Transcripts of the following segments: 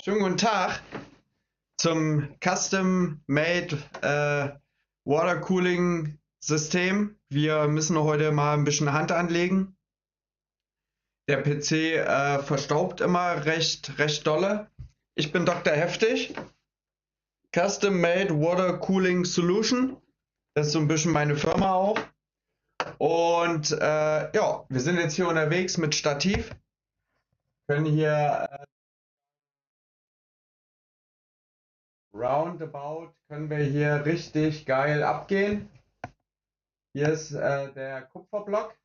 Schönen guten Tag zum Custom-Made Water Cooling System. Wir müssen heute mal ein bisschen Hand anlegen. Der PC verstaubt immer recht dolle. Ich bin Dr. Heftig. Custom-Made Water Cooling Solution. Das ist so ein bisschen meine Firma auch. Und ja, wir sind jetzt hier unterwegs mit Stativ. Können hier roundabout können wir hier richtig geil abgehen. Hier ist der Kupferblock.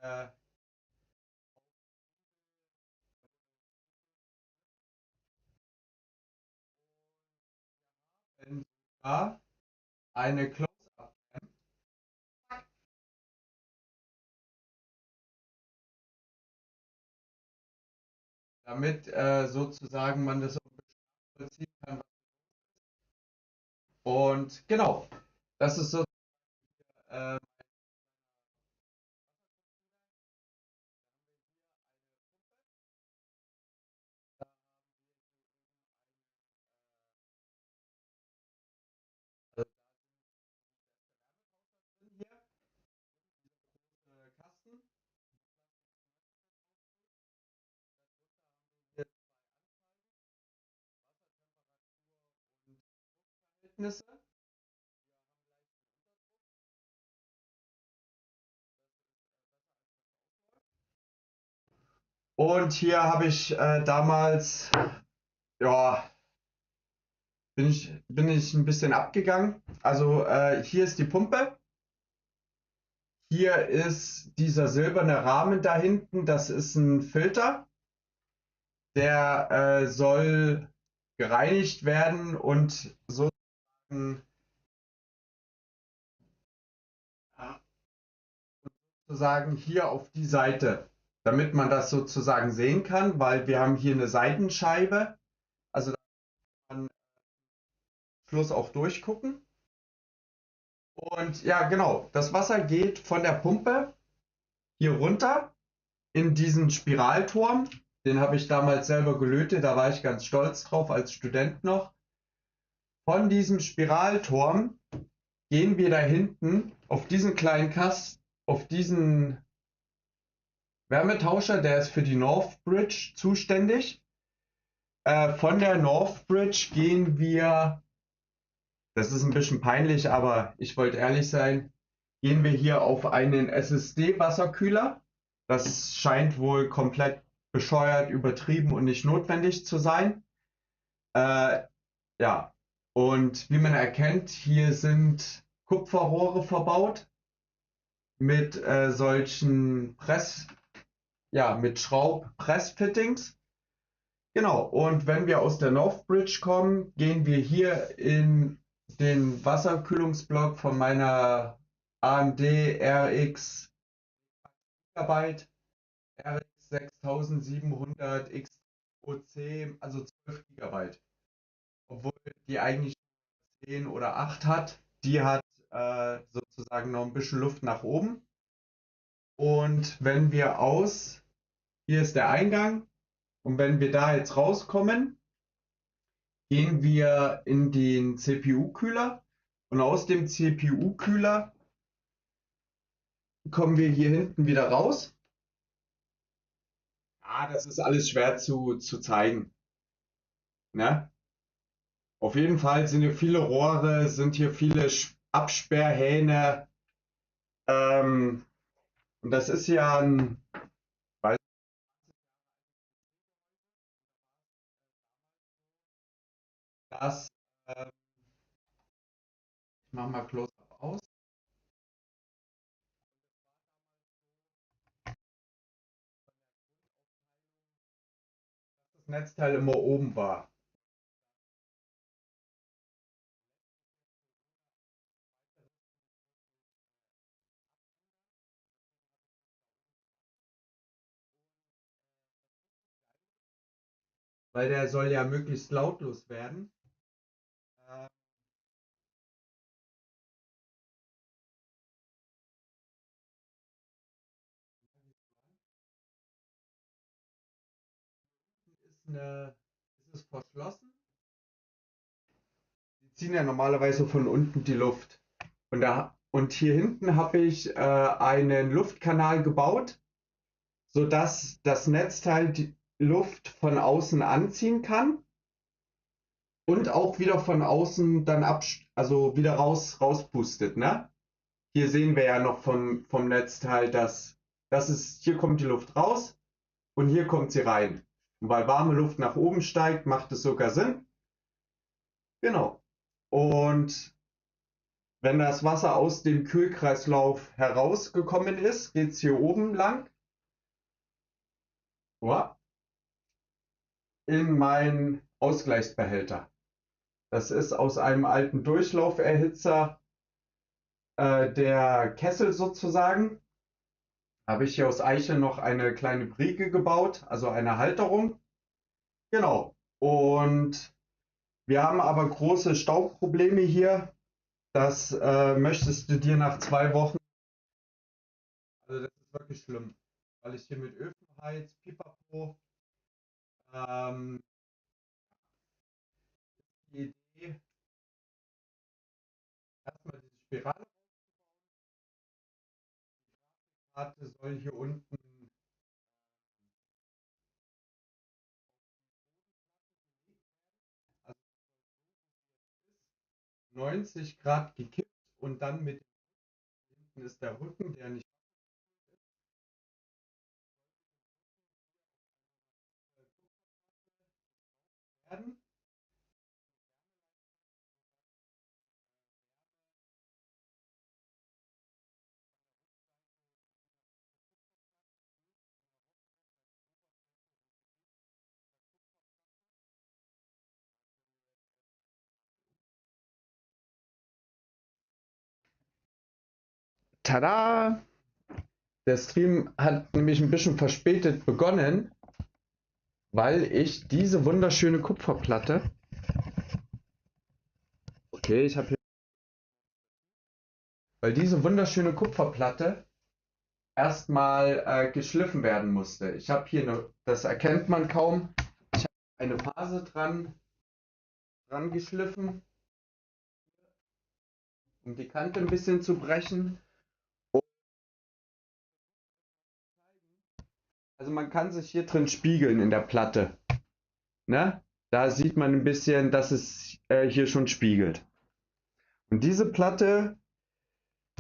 Der, sogar eine Close-Up, damit sozusagen man das vollziehen kann. Und genau, das ist so. Äh, also hier Kasten. Hier Verhältnisse. Und hier habe ich damals, ja, bin ich ein bisschen abgegangen. Also hier ist die Pumpe. Hier ist dieser silberne Rahmen da hinten. Das ist ein Filter. Der soll gereinigt werden und sozusagen hier auf die Seite, damit man das sozusagen sehen kann, weil wir haben hier eine Seitenscheibe, also da kann man Schluss auch durchgucken. Und ja, genau, das Wasser geht von der Pumpe hier runter in diesen Spiralturm. Den habe ich damals selber gelötet, da war ich ganz stolz drauf als Student noch. Von diesem Spiralturm gehen wir da hinten auf diesen kleinen Kasten, auf diesen Wärmetauscher, der ist für die North Bridge zuständig. Von der North Bridge gehen wir, das ist ein bisschen peinlich, aber ich wollte ehrlich sein, gehen wir hier auf einen SSD-Wasserkühler. Das scheint wohl komplett bescheuert, übertrieben und nicht notwendig zu sein. Ja, und wie man erkennt, hier sind Kupferrohre verbaut mit solchen ja, mit Schraub-Press-Fittings. Genau, und wenn wir aus der North Bridge kommen, gehen wir hier in den Wasserkühlungsblock von meiner AMD RX Gigabyte, RX 6700 XOC, also 12 Gigabyte. Obwohl die eigentlich 10 oder 8 hat. Die hat sozusagen noch ein bisschen Luft nach oben. Und wenn wir hier ist der Eingang, und wenn wir da jetzt rauskommen, gehen wir in den CPU-Kühler und aus dem CPU-Kühler kommen wir hier hinten wieder raus. Ah, das ist alles schwer zu zeigen. Ne? Auf jeden Fall sind hier viele Rohre, sind hier viele Absperrhähne. Ähm, und das ist ja ein, weiß das, ich mach mal Close-Up aus. Das Netzteil immer oben war. Weil der soll ja möglichst lautlos werden. Äh, ist es verschlossen. Die ziehen ja normalerweise von unten die Luft. Und hier hinten habe ich einen Luftkanal gebaut, sodass das Netzteil die Luft von außen anziehen kann und auch wieder von außen dann also wieder rauspustet, ne? Hier sehen wir ja noch vom Netzteil, dass hier kommt die Luft raus und hier kommt sie rein. Und weil warme Luft nach oben steigt, macht es sogar Sinn. Genau. Und wenn das Wasser aus dem Kühlkreislauf herausgekommen ist, geht es hier oben lang in meinen Ausgleichsbehälter. Das ist aus einem alten Durchlauferhitzer der Kessel sozusagen. Habe ich hier aus Eiche noch eine kleine Brieke gebaut, also eine Halterung. Genau. Und wir haben aber große Staubprobleme hier. Das möchtest du dir nach 2 Wochen. Also das ist wirklich schlimm, weil ich hier mit Öfen heiz, Pipapo. Ähm, die Idee, erstmal diese Spirale soll hier unten 90 Grad gekippt und dann mit hinten ist der Rücken, der nicht werden. Tada! Der Stream hat nämlich ein bisschen verspätet begonnen, weil ich diese wunderschöne Kupferplatte, okay, weil diese wunderschöne Kupferplatte erstmal geschliffen werden musste. Ich habe hier das erkennt man kaum, ich habe eine Phase dran geschliffen, um die Kante ein bisschen zu brechen. Also man kann sich hier drin spiegeln in der Platte. Ne? Da sieht man ein bisschen, dass es hier schon spiegelt. Und diese Platte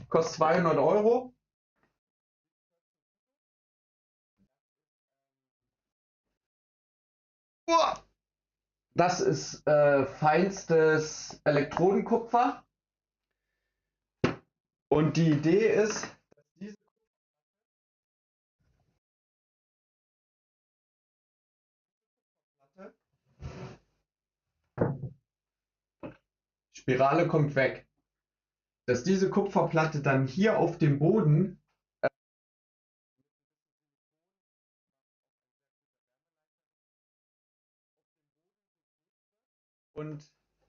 kostet 200 €. Das ist feinstes Elektrodenkupfer. Und die Idee ist, dass diese Platte, Spirale kommt weg, dass diese Kupferplatte dann hier auf dem Boden und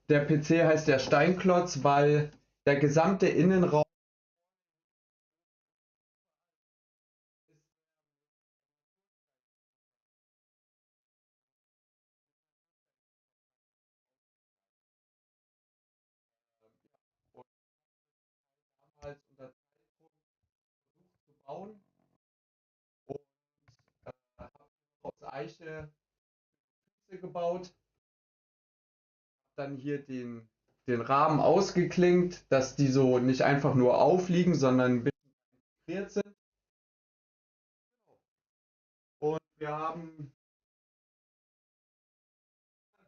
der PC heißt der Steinklotz, weil der gesamte Innenraum und damals unter Zeitdruck versucht zu bauen und habe aus Eiche Füße gebaut, dann hier den Rahmen ausgeklinkt, dass die so nicht einfach nur aufliegen, sondern ein bisschen integriert sind. Und wir haben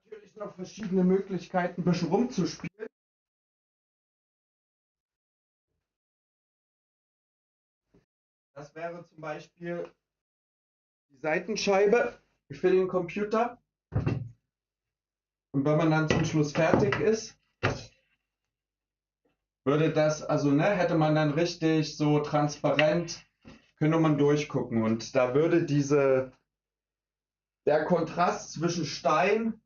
natürlich noch verschiedene Möglichkeiten, ein bisschen rumzuspielen. Das wäre zum Beispiel die Seitenscheibe für den Computer. Und wenn man dann zum Schluss fertig ist, würde das, also ne, hätte man dann richtig so transparent, könnte man durchgucken. Und da würde der Kontrast zwischen Stein,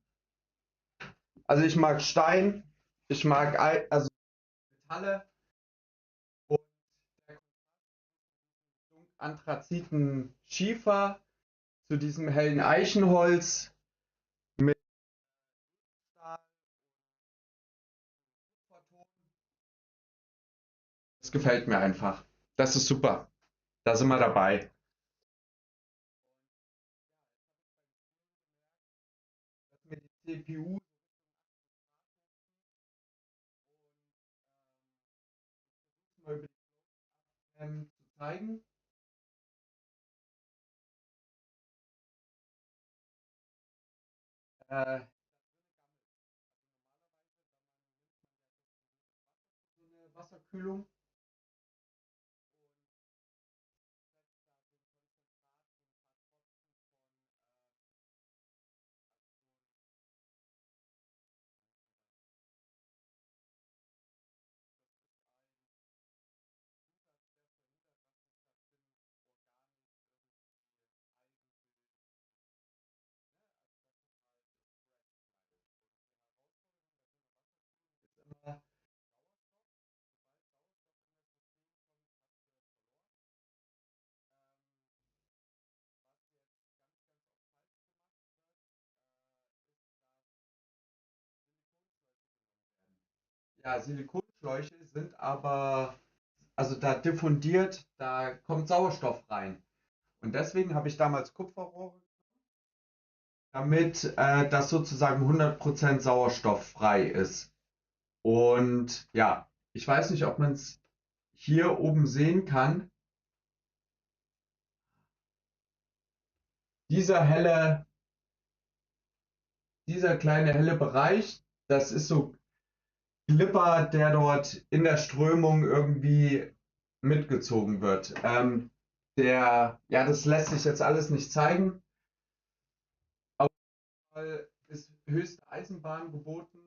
also ich mag Stein, ich mag also Metalle und der Anthraziten Schiefer zu diesem hellen Eichenholz Das gefällt mir einfach. Das ist super. Da sind wir dabei. Dass mir die CPU mal über zu zeigen. Äh, so eine Wasserkühlung. Immer ja, Silikonschläuche sind aber, also da diffundiert, da kommt Sauerstoff rein. Und deswegen habe ich damals Kupferrohre, damit das sozusagen 100% sauerstofffrei ist. Und ja, ich weiß nicht, ob man es hier oben sehen kann. Dieser helle, dieser kleine helle Bereich, das ist so Glipper, der dort in der Strömung irgendwie mitgezogen wird. Ja, das lässt sich jetzt alles nicht zeigen. Auf jeden Fall ist höchste Eisenbahn geboten,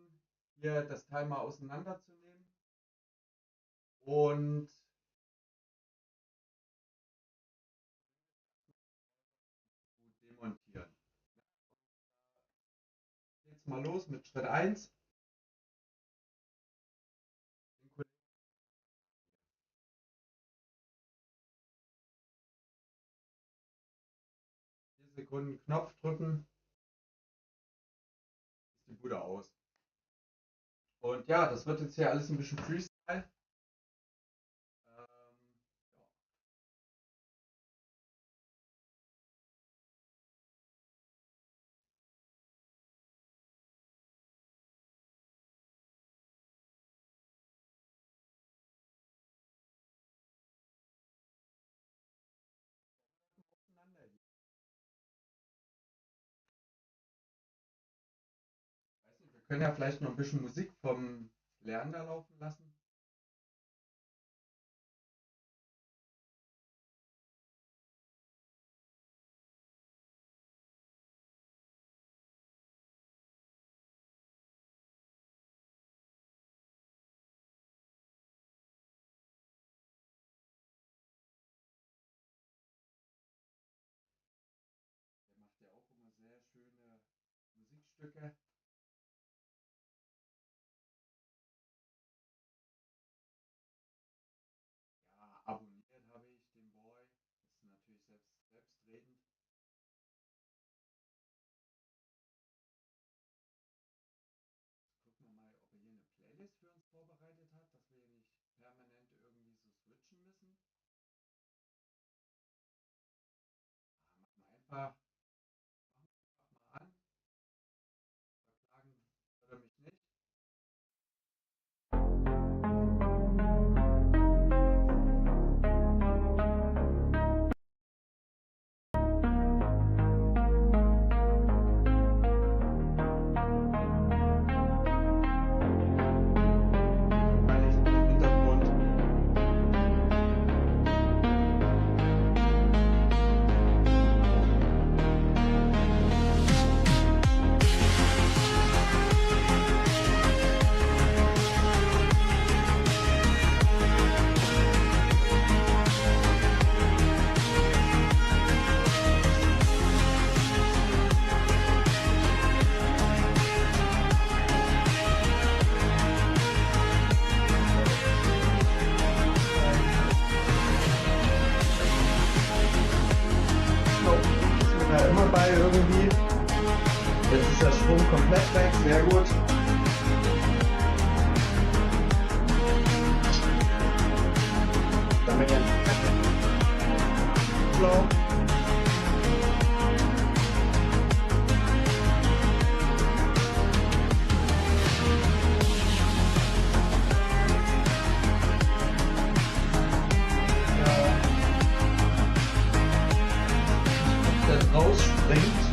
hier das Teil mal auseinanderzunehmen und demontieren. Jetzt mal los mit Schritt 1. Den 4 Sekunden Knopf drücken, ist die Bude aus. Und ja, das wird jetzt hier alles ein bisschen Freestyle. Ja, aufeinander hier. Weiß nicht, wir können ja vielleicht noch ein bisschen Musik vom Lerner laufen lassen. Der macht ja auch immer sehr schöne Musikstücke. Ja, abonniert habe ich den Boy. Das ist natürlich selbstredend. Jetzt gucken wir mal, ob er hier eine Playlist für uns vorbereitet hat, dass wir hier nicht permanent irgendwie so switchen müssen. Machen wir einfach mal an. Verklagen wird er mich nicht. Weil ich im Hintergrund Ablaufschlauch. Der rausspringt.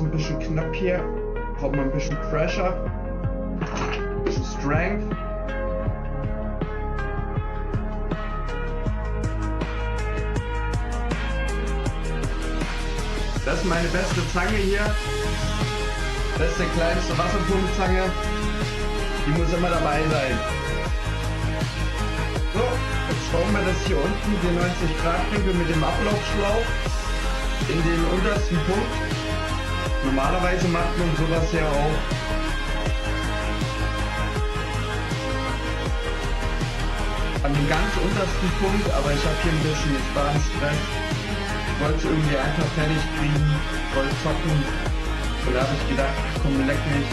Ein bisschen knapp hier, braucht man ein bisschen Pressure, ein bisschen Strength. Das ist meine beste Zange hier. Das ist die kleinste Wasserpumpenzange. Die muss immer dabei sein. So, jetzt schrauben wir das hier unten, den 90 Grad Winkel mit dem Ablaufschlauch in den untersten Punkt. Normalerweise macht man sowas ja auch an dem ganz untersten Punkt, aber ich habe hier ein bisschen Stress. Ich wollte es irgendwie einfach fertig kriegen, wollte zocken und da habe ich gedacht, komm, leck mich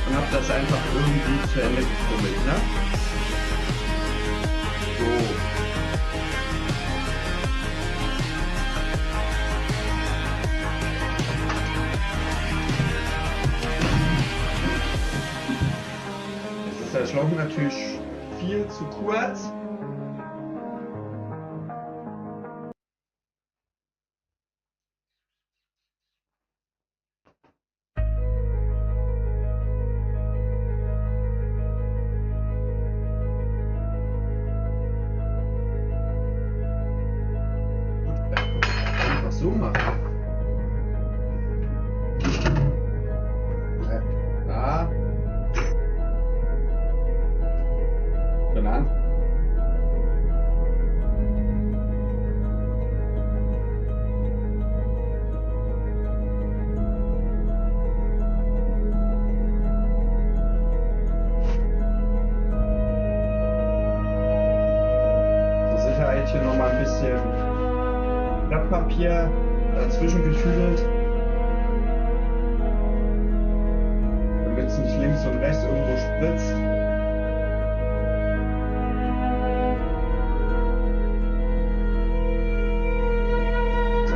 und habe das einfach irgendwie zu Ende gefummelt, ne? So. Der Schlauch natürlich viel zu kurz. Einfach so machen. Da. An. Zur Sicherheit hier nochmal ein bisschen Blattpapier dazwischen getüdelt, damit es nicht links und rechts irgendwo spritzt.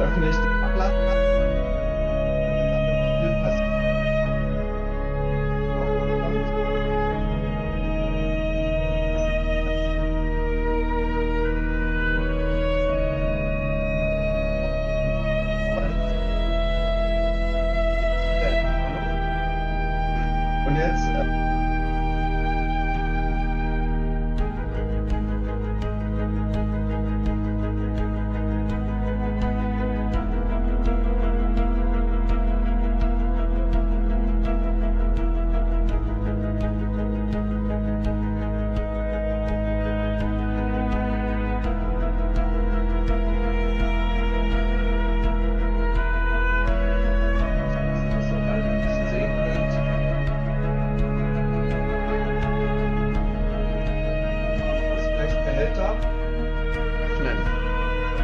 Öffne ich den Ablass. Und jetzt Lüfter öffnen,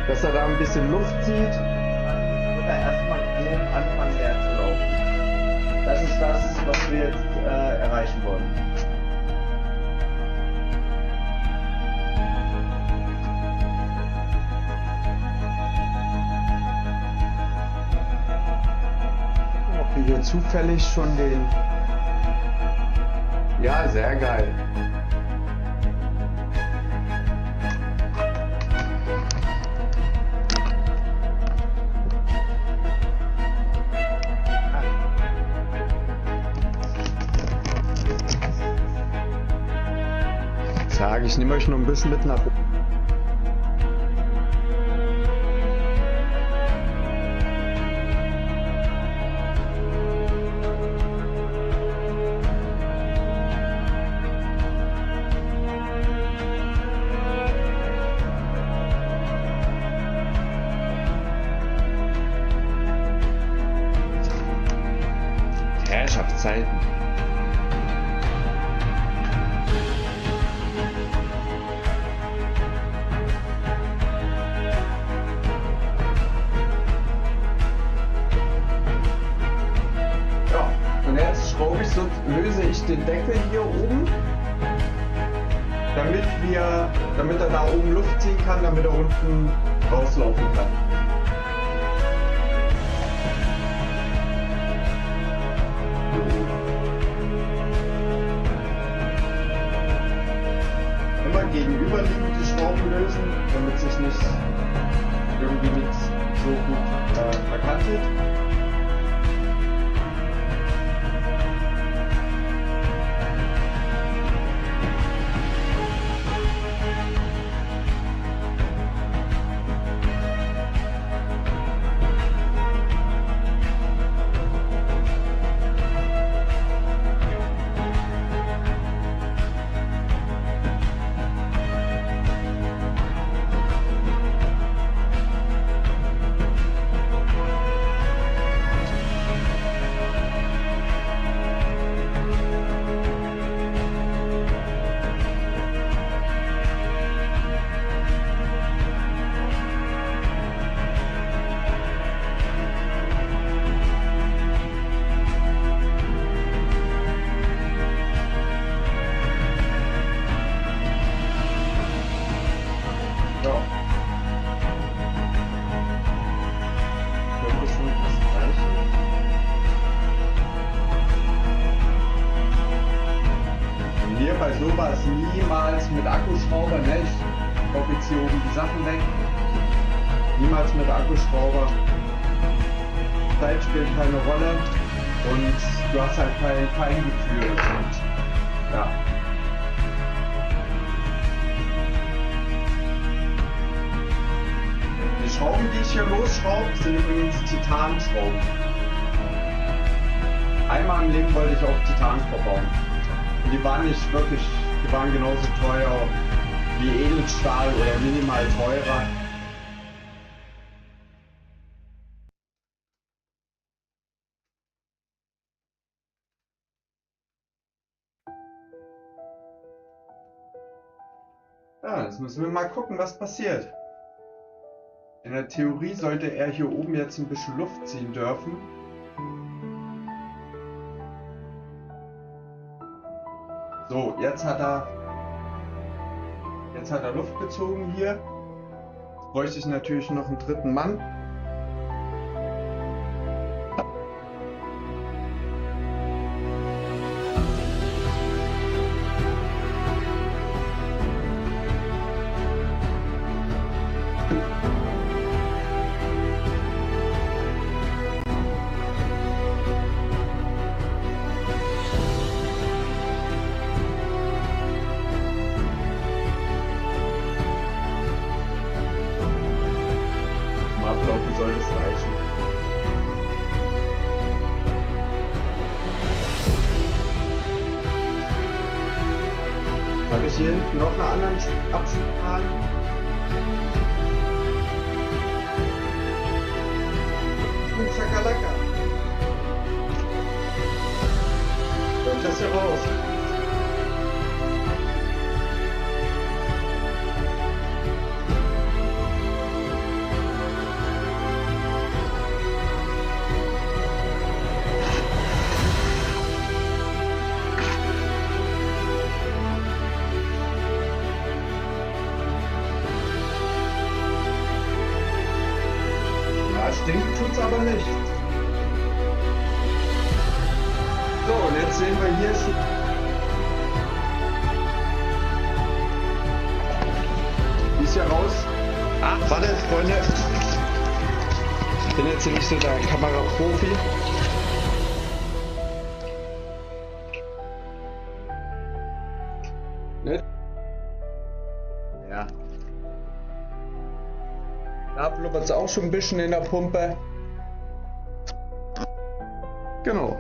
dass er da ein bisschen Luft zieht. Dann wird er erstmal grob anfangen leer zu laufen. Das ist das, was wir jetzt erreichen wollen. Ob wir hier zufällig schon den... Ja, sehr geil. Ich nehme euch noch ein bisschen mit nach oben. Herrschaftszeiten. Löse ich den Deckel hier oben, damit er da oben Luft ziehen kann, damit er unten rauslaufen kann. Immer gegenüberliegende Schrauben lösen, damit sich nicht irgendwie nichts so gut verkantet. Bei sowas niemals mit Akkuschrauber, ne? Ich hoffe jetzt hier oben die Sachen weg. Niemals mit Akkuschrauber. Zeit spielt keine Rolle und du hast halt kein Feingefühl. Und ja. Die Schrauben, die ich hier losschraube, sind übrigens Titanschrauben. Einmal im Leben wollte ich auch Titan verbauen. Die waren nicht wirklich, die waren genauso teuer wie Edelstahl oder minimal teurer. Ja, jetzt müssen wir mal gucken, was passiert. In der Theorie sollte er hier oben jetzt ein bisschen Luft ziehen dürfen. So, jetzt hat er Luft gezogen hier. Jetzt bräuchte ich natürlich noch einen dritten Mann. Soll es reichen. Habe ich hier hinten noch einen anderen Abschubkran? Und Schakalaka. Kommt das hier raus? es aber nicht. So, und jetzt sehen wir hier schon. Die ist ja raus. Ach, warte, Freunde. Ich bin jetzt nicht so der Kameraprofi. Ne? Ja. Da blubbert es auch schon ein bisschen in der Pumpe. Genau.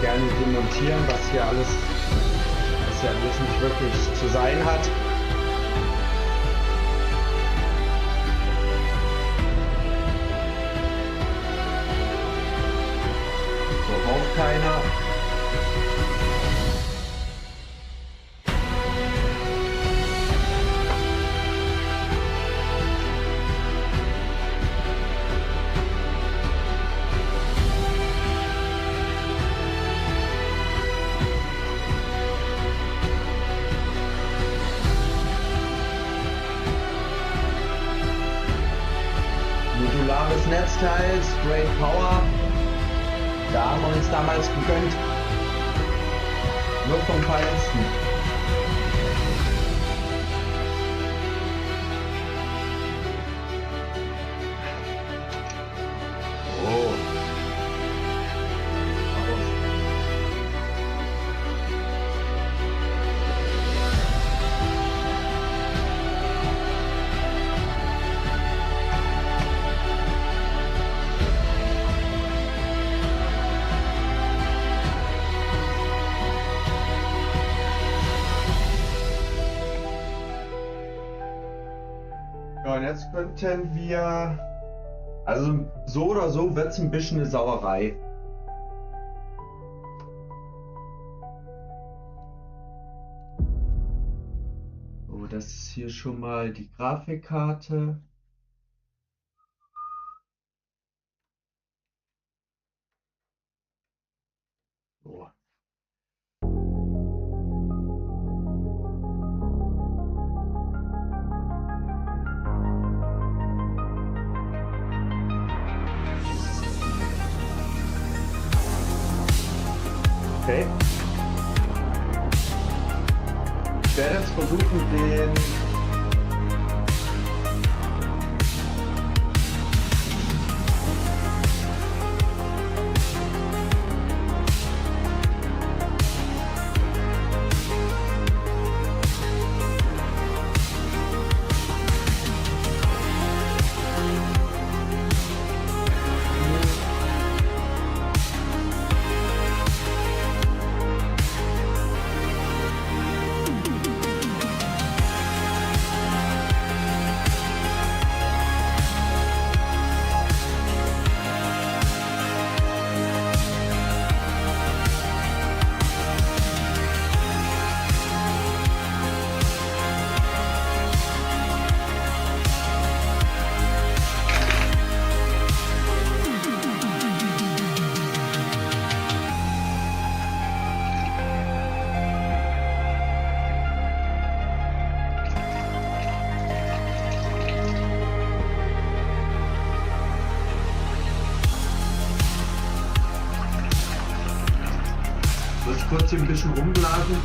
Gerne demontieren, was hier alles nicht wirklich zu sein hat. So braucht keiner. Modulares Netzteil, Straight Power, da haben wir uns damals gegönnt, nur vom Feinsten. Oh. Ja, und jetzt könnten wir, also so oder so wird es ein bisschen eine Sauerei. So, das ist hier schon mal die Grafikkarte. So. Okay. Ich werde jetzt versuchen, den kurz hier ein bisschen rumblasen.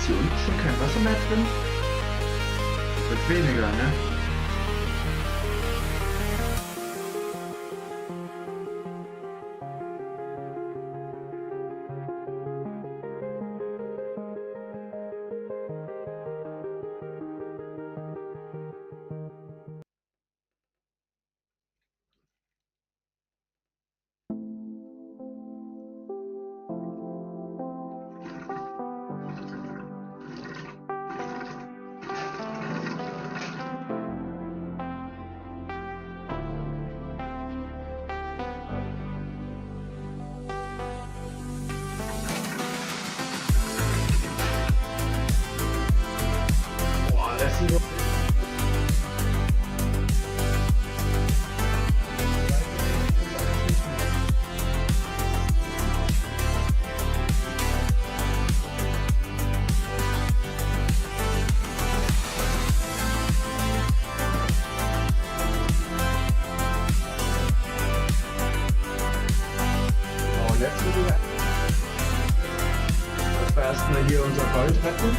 hier unten schon kein Wasser mehr drin? Wird weniger, ne? Erstmal hier unser Gold retten.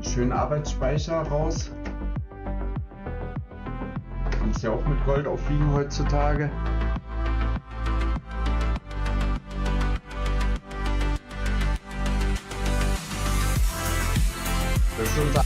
Schönen Arbeitsspeicher raus. Kannst ja auch mit Gold aufwiegen heutzutage. Das ist unser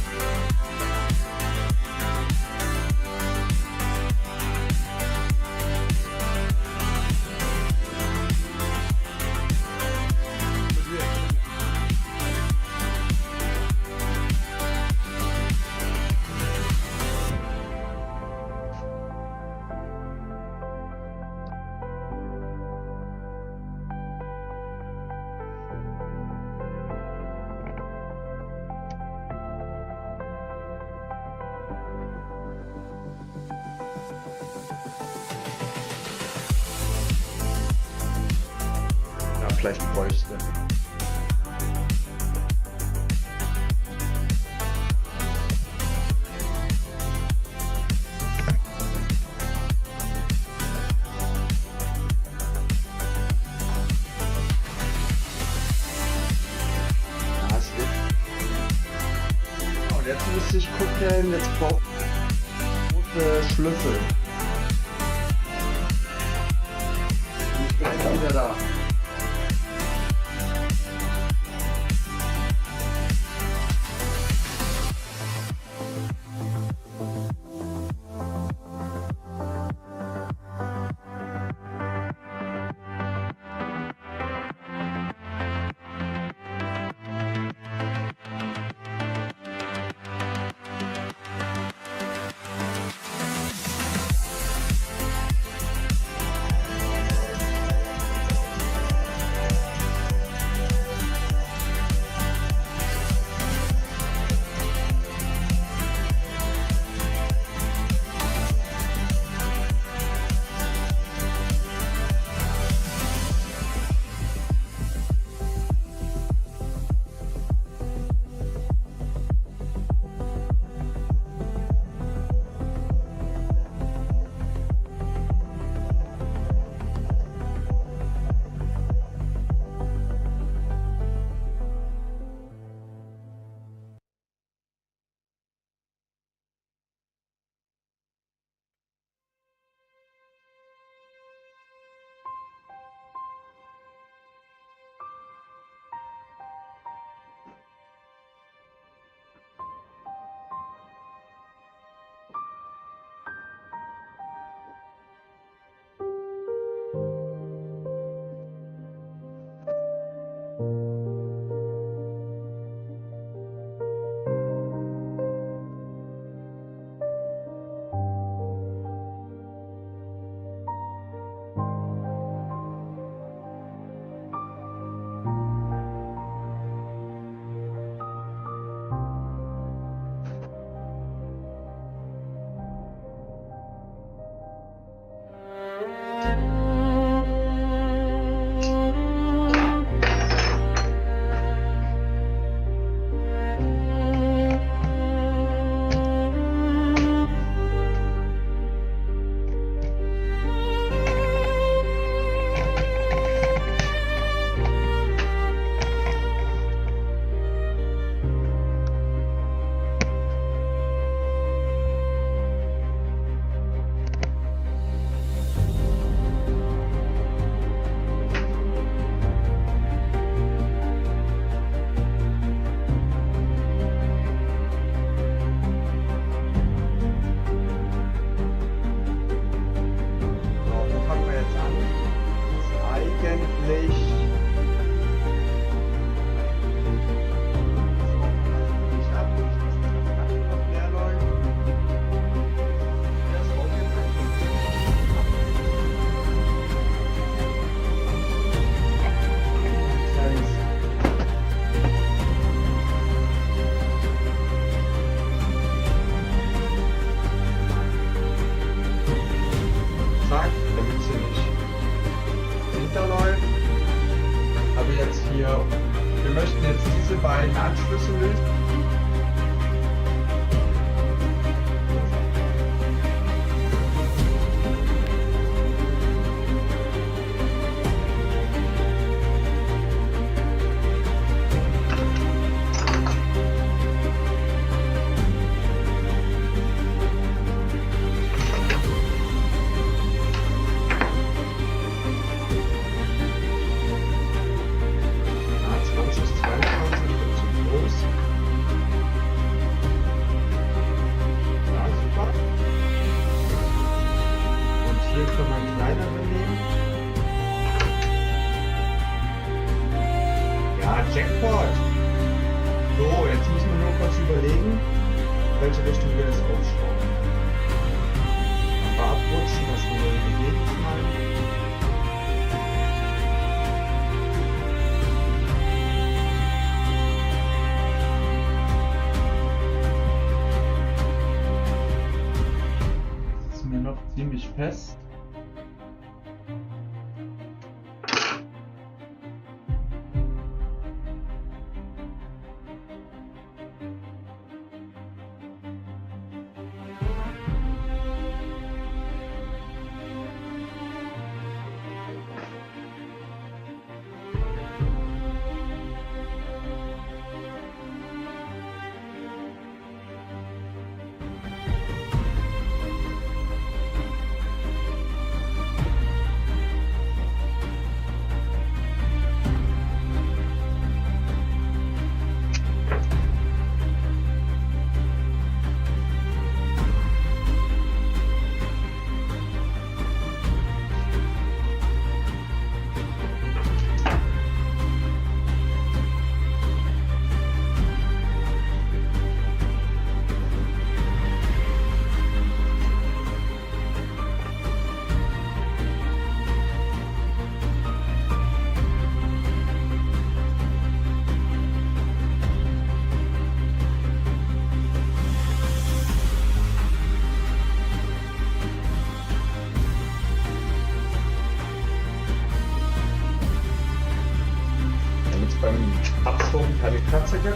vielleicht bräuchte. Und jetzt müsste ich gucken, jetzt braucht große Schlüssel. Ich bin jetzt wieder da. mal einen kleineren nehmen. Ja, Jackpot! So, jetzt müssen wir nur kurz überlegen, in welche Richtung wir das aufschrauben. Aber abrutschen, dass wir nur die Gegend schneiden. Das ist mir noch ziemlich fest. Beim Absaugen keine Kratzer gibt.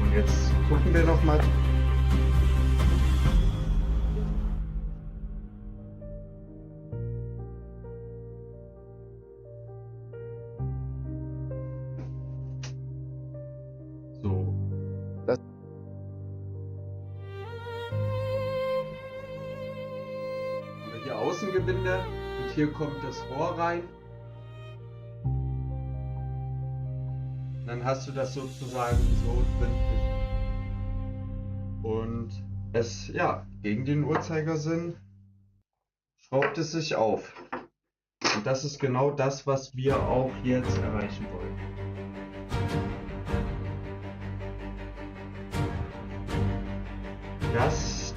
Und jetzt gucken wir noch mal. Hier Außengewinde und hier kommt das Rohr rein. Dann hast du das sozusagen so drin. Und es, ja, gegen den Uhrzeigersinn schraubt es sich auf. Und das ist genau das, was wir auch jetzt erreichen wollen. Das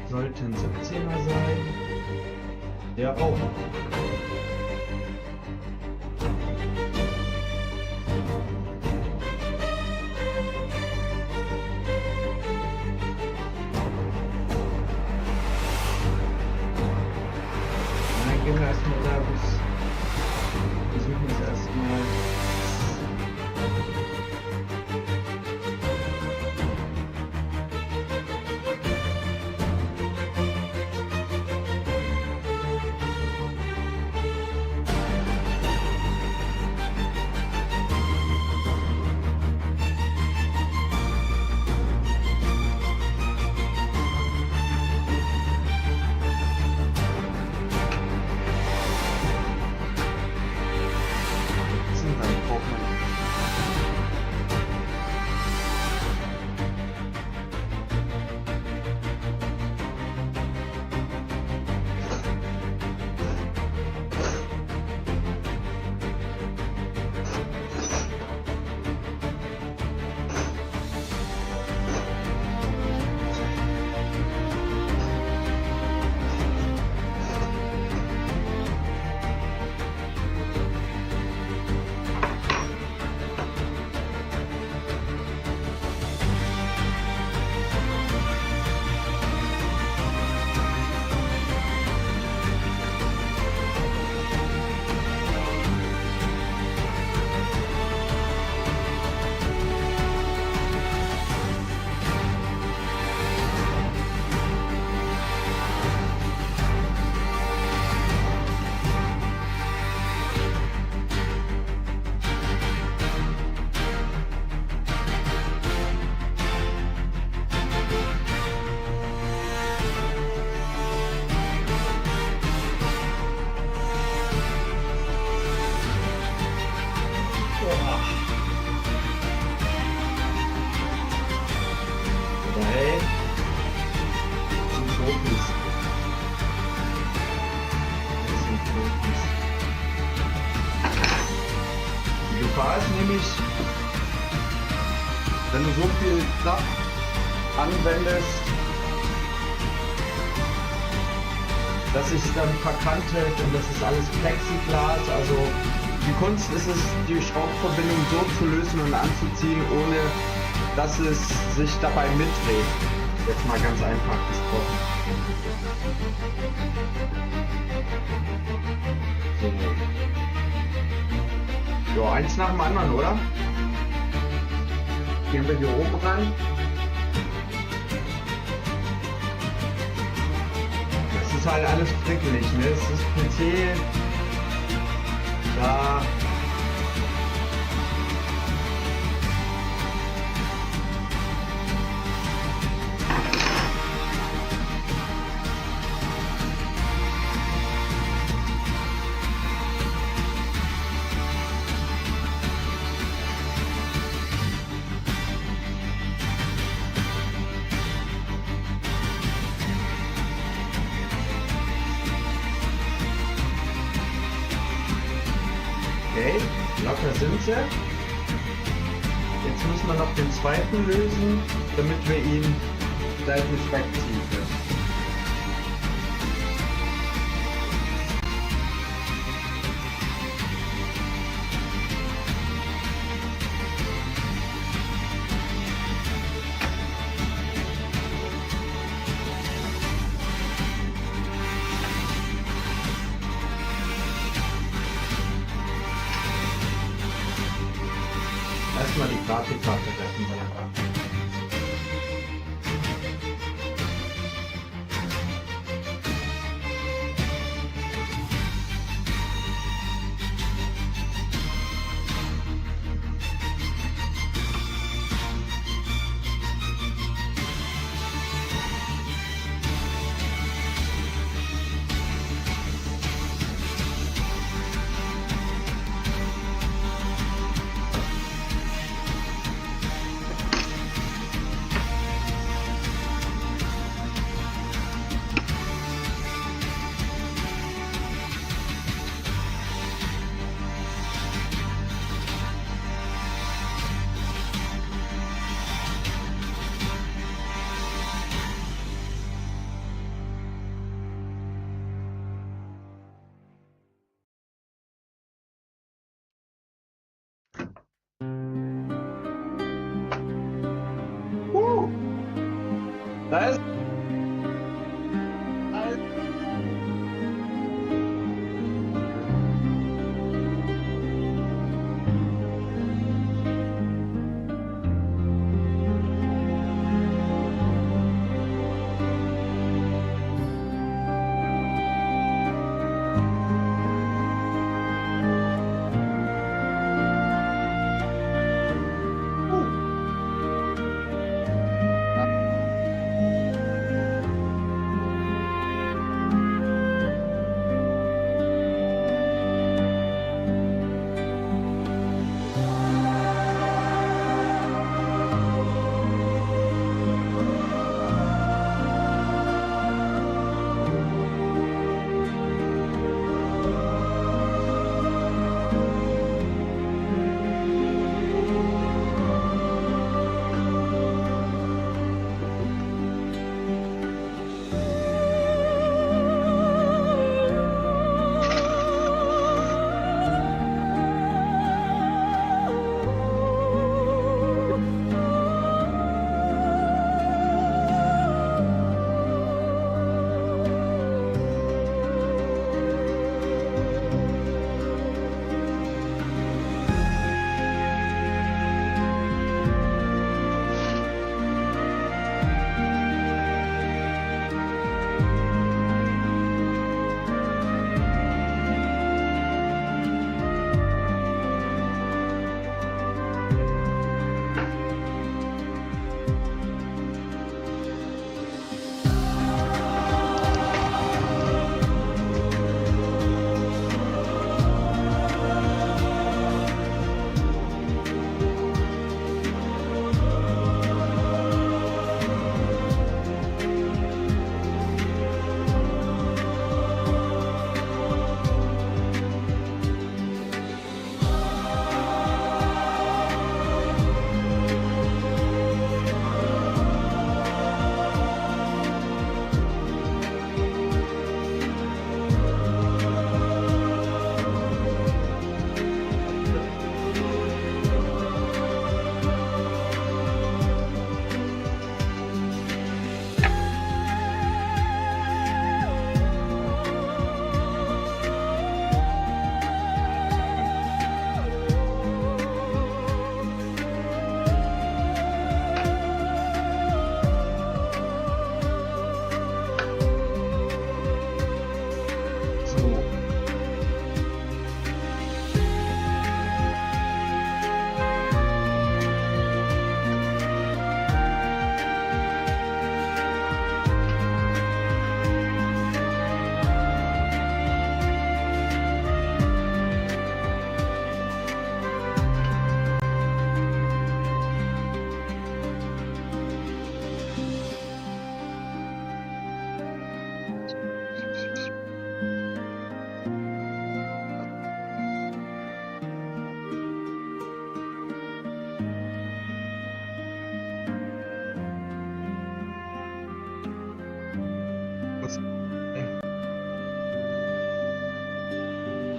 sollte ein 17er sein. Der auch. Dann gehen wir erstmal da bis. Versuchen wir es erstmal. Kraft anwendest, dass sich dann verkantet und das ist alles Plexiglas. Also die Kunst ist es, die Schraubverbindung so zu lösen und anzuziehen, ohne dass es sich dabei mitdreht. Jetzt mal ganz einfach gesprochen. So. Ja, eins nach dem anderen, oder? Gehen wir hier oben ran. Das ist halt alles frickelig, ne? Es ist PC. Da. Okay, locker sind sie. Jetzt müssen wir noch den zweiten lösen, damit wir ihn seitlich wegziehen können. Erstmal die Grafikkarte retten wir. Da ist.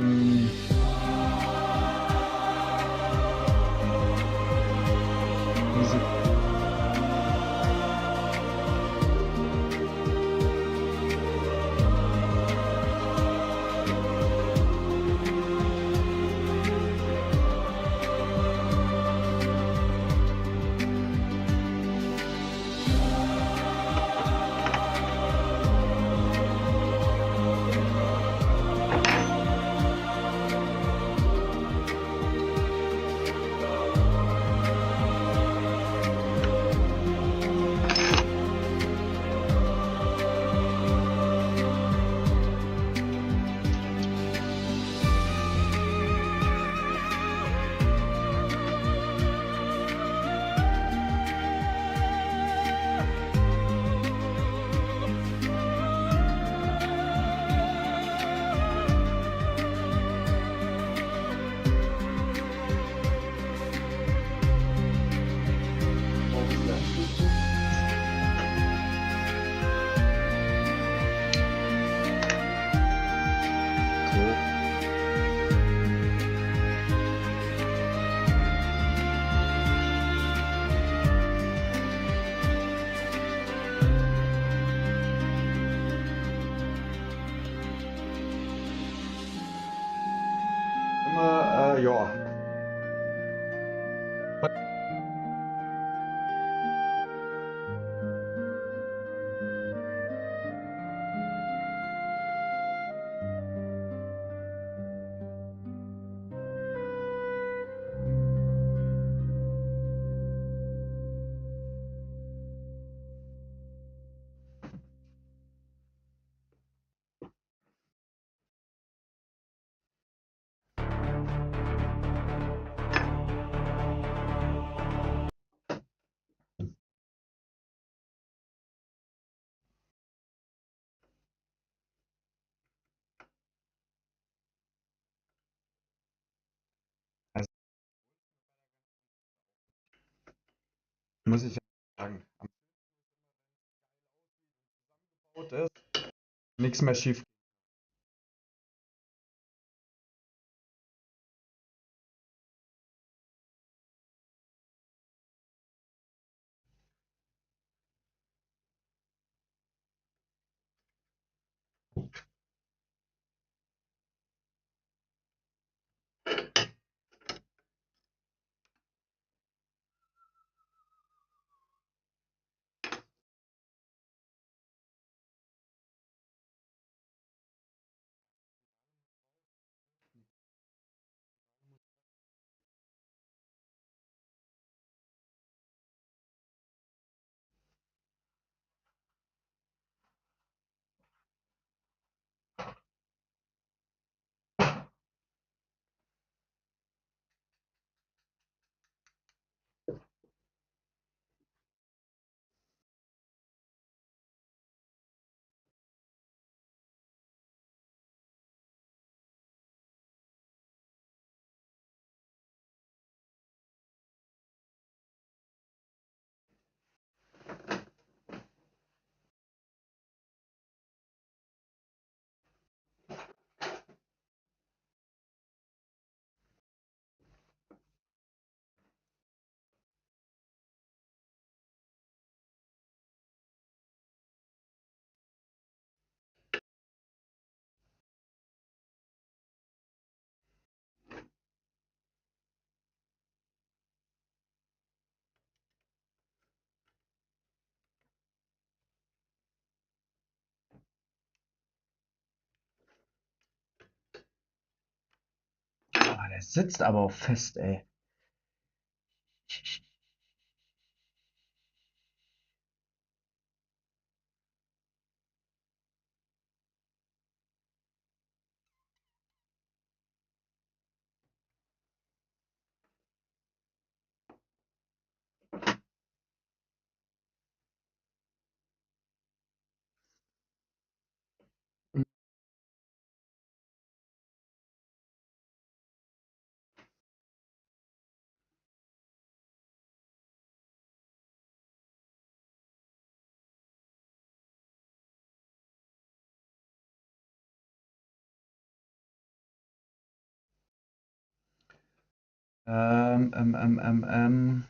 Hm, Musik. Ja. Also, muss ich ja sagen, am Boot ist nichts mehr schief. Ah, der sitzt aber auch fest, ey. Ähm, ähm, ähm, ähm, ähm.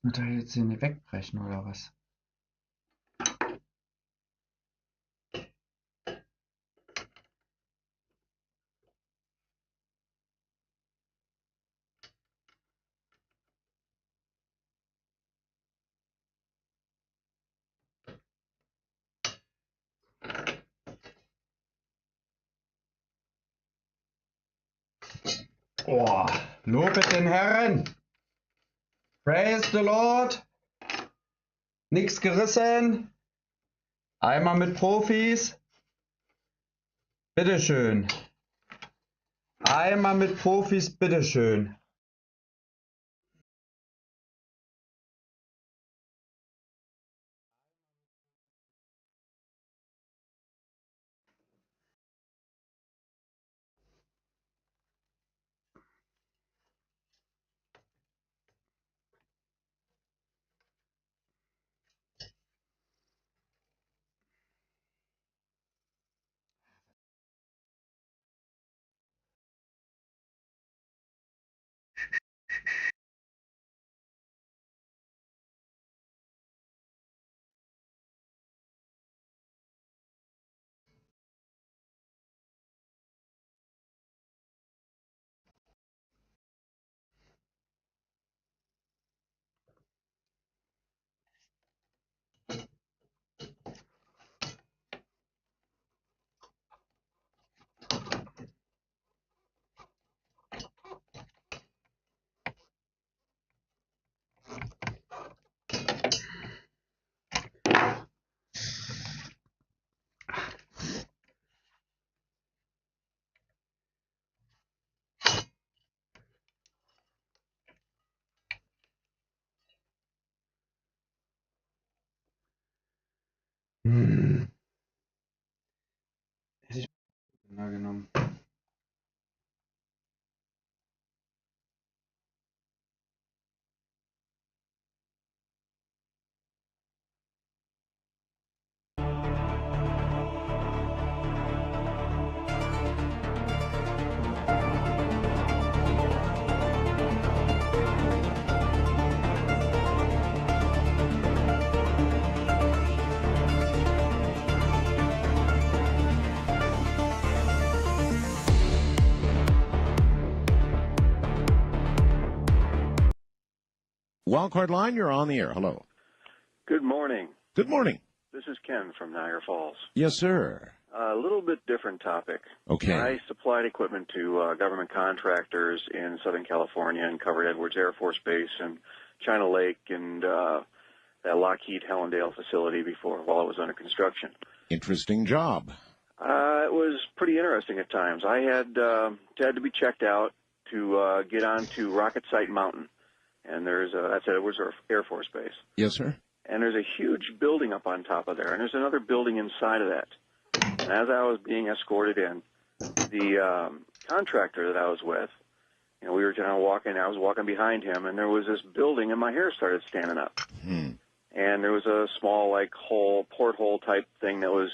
Willst du mir da jetzt hier nicht wegbrechen oder was? Oh, lobet den Herrn! Praise the Lord! Nix gerissen! Einmal mit Profis! Bitteschön! Einmal mit Profis, bitteschön! Hm. Hätte ich mal genommen. Wildcard line, you're on the air. Hello. Good morning. Good morning. This is Ken from Niagara Falls. Yes, sir. A little bit different topic. Okay. I supplied equipment to government contractors in Southern California and covered Edwards Air Force Base and China Lake and that Lockheed Hellendale facility while it was under construction. Interesting job. It was pretty interesting at times. I had to be checked out to get onto Rocket Site Mountain, and that's at Edwards Air Force Base. Yes, sir. And there's a huge building up on top of there, and there's another building inside of that. And as I was being escorted in, the contractor that I was with, we were kind of walking. I was walking behind him, and there was this building, and my hair started standing up. And there was a small, porthole type thing that was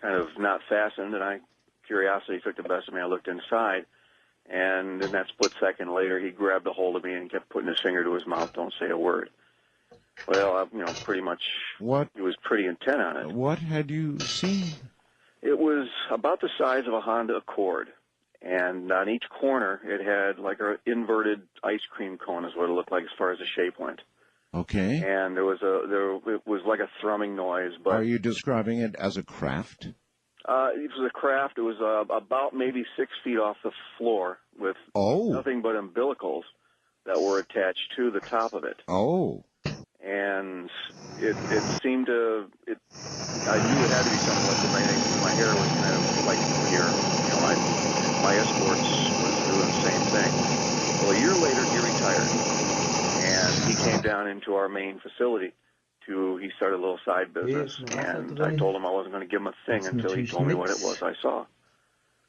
kind of not fastened, and curiosity took the best of me. I looked inside, and in that split second later, he grabbed a hold of me and kept putting his finger to his mouth. Don't say a word. Well, pretty much. What? He was pretty intent on it. What had you seen? It was about the size of a Honda Accord, and on each corner it had like an inverted ice cream cone, is what it looked like as far as the shape went. Okay. And it was like a thrumming noise. But are you describing it as a craft? It was a craft. It was about maybe 6 feet off the floor with nothing but umbilicals that were attached to the top of it. Oh. And it seemed to, I knew it had to be something like this. My hair was kind of like here. My escorts was doing the same thing. Well, a year later, he retired, and he came down into our main facility. He started a little side business, and I told him I wasn't going to give him a thing until he told me what it was I saw.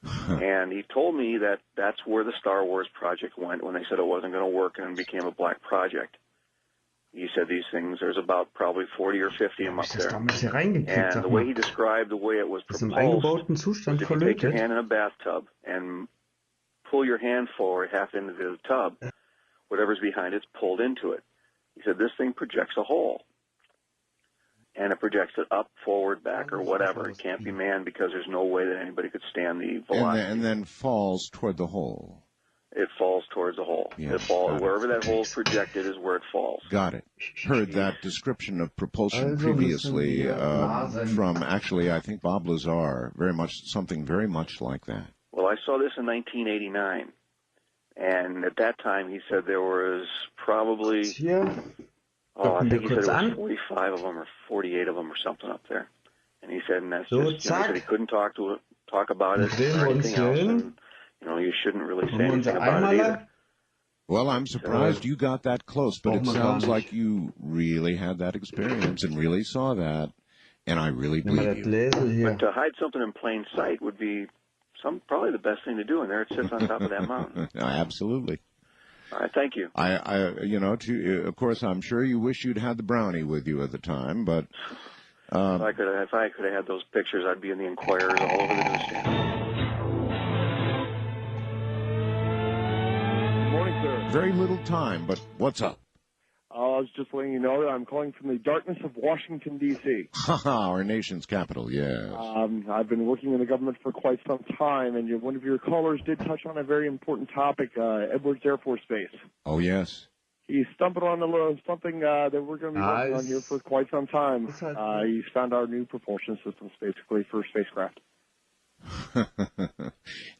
And he told me that that's where the Star Wars project went when they said it wasn't going to work and became a black project. He said these things, there's about probably 40 or 50 of them up Hab ich das there. damals hier reingekriegt, And sag the way mal. he described the way it was Ist im propulsed eingebauten was Zustand if you take your verlötet. hand in a bathtub and pull your hand forward half into the tub, whatever's behind it's pulled into it. He said this thing projects a hole. And it projects it up, forward, back, or whatever. It can't be manned because there's no way that anybody could stand the velocity. And then falls toward the hole. It falls towards the hole. Yes, It falls, got it. wherever that hole is projected is where it falls. Got it. Heard that description of propulsion Also previously müssen wir Blasen. from, actually, I think Bob Lazar, something very much like that. Well, I saw this in 1989. And at that time, he said there was probably, Hier. I think he said kurz there was an. 45 of them or 48 of them or something up there. And he said, and that's So, just, he said he couldn't talk about it Drehen or wir uns anything hier else. hin. And, you shouldn't really say Machen wir anything unser about it either. Eimerler. Well, I'm surprised you got that close, but it Brauchen wir gar sounds nicht. like you really had that experience and really saw that, and I really Nimm mal believe das you. Gläsel hier. But to hide something in plain sight would be probably the best thing to do, and there it sits on top of that mountain. Absolutely. All right, thank you. Of course, I'm sure you wish you'd had the brownie with you at the time, but If I could have had those pictures, I'd be in the Enquirers all over the newsstand. Good morning, sir. very little time. But what's up? I was just letting you know that I'm calling from the darkness of Washington, D.C. Our nation's capital, yes. I've been working in the government for quite some time, and one of your callers did touch on a very important topic, Edwards Air Force Base. Oh, yes. He stumbled on something that we're going to be working on here for quite some time. He's found our new propulsion systems, basically, for spacecraft.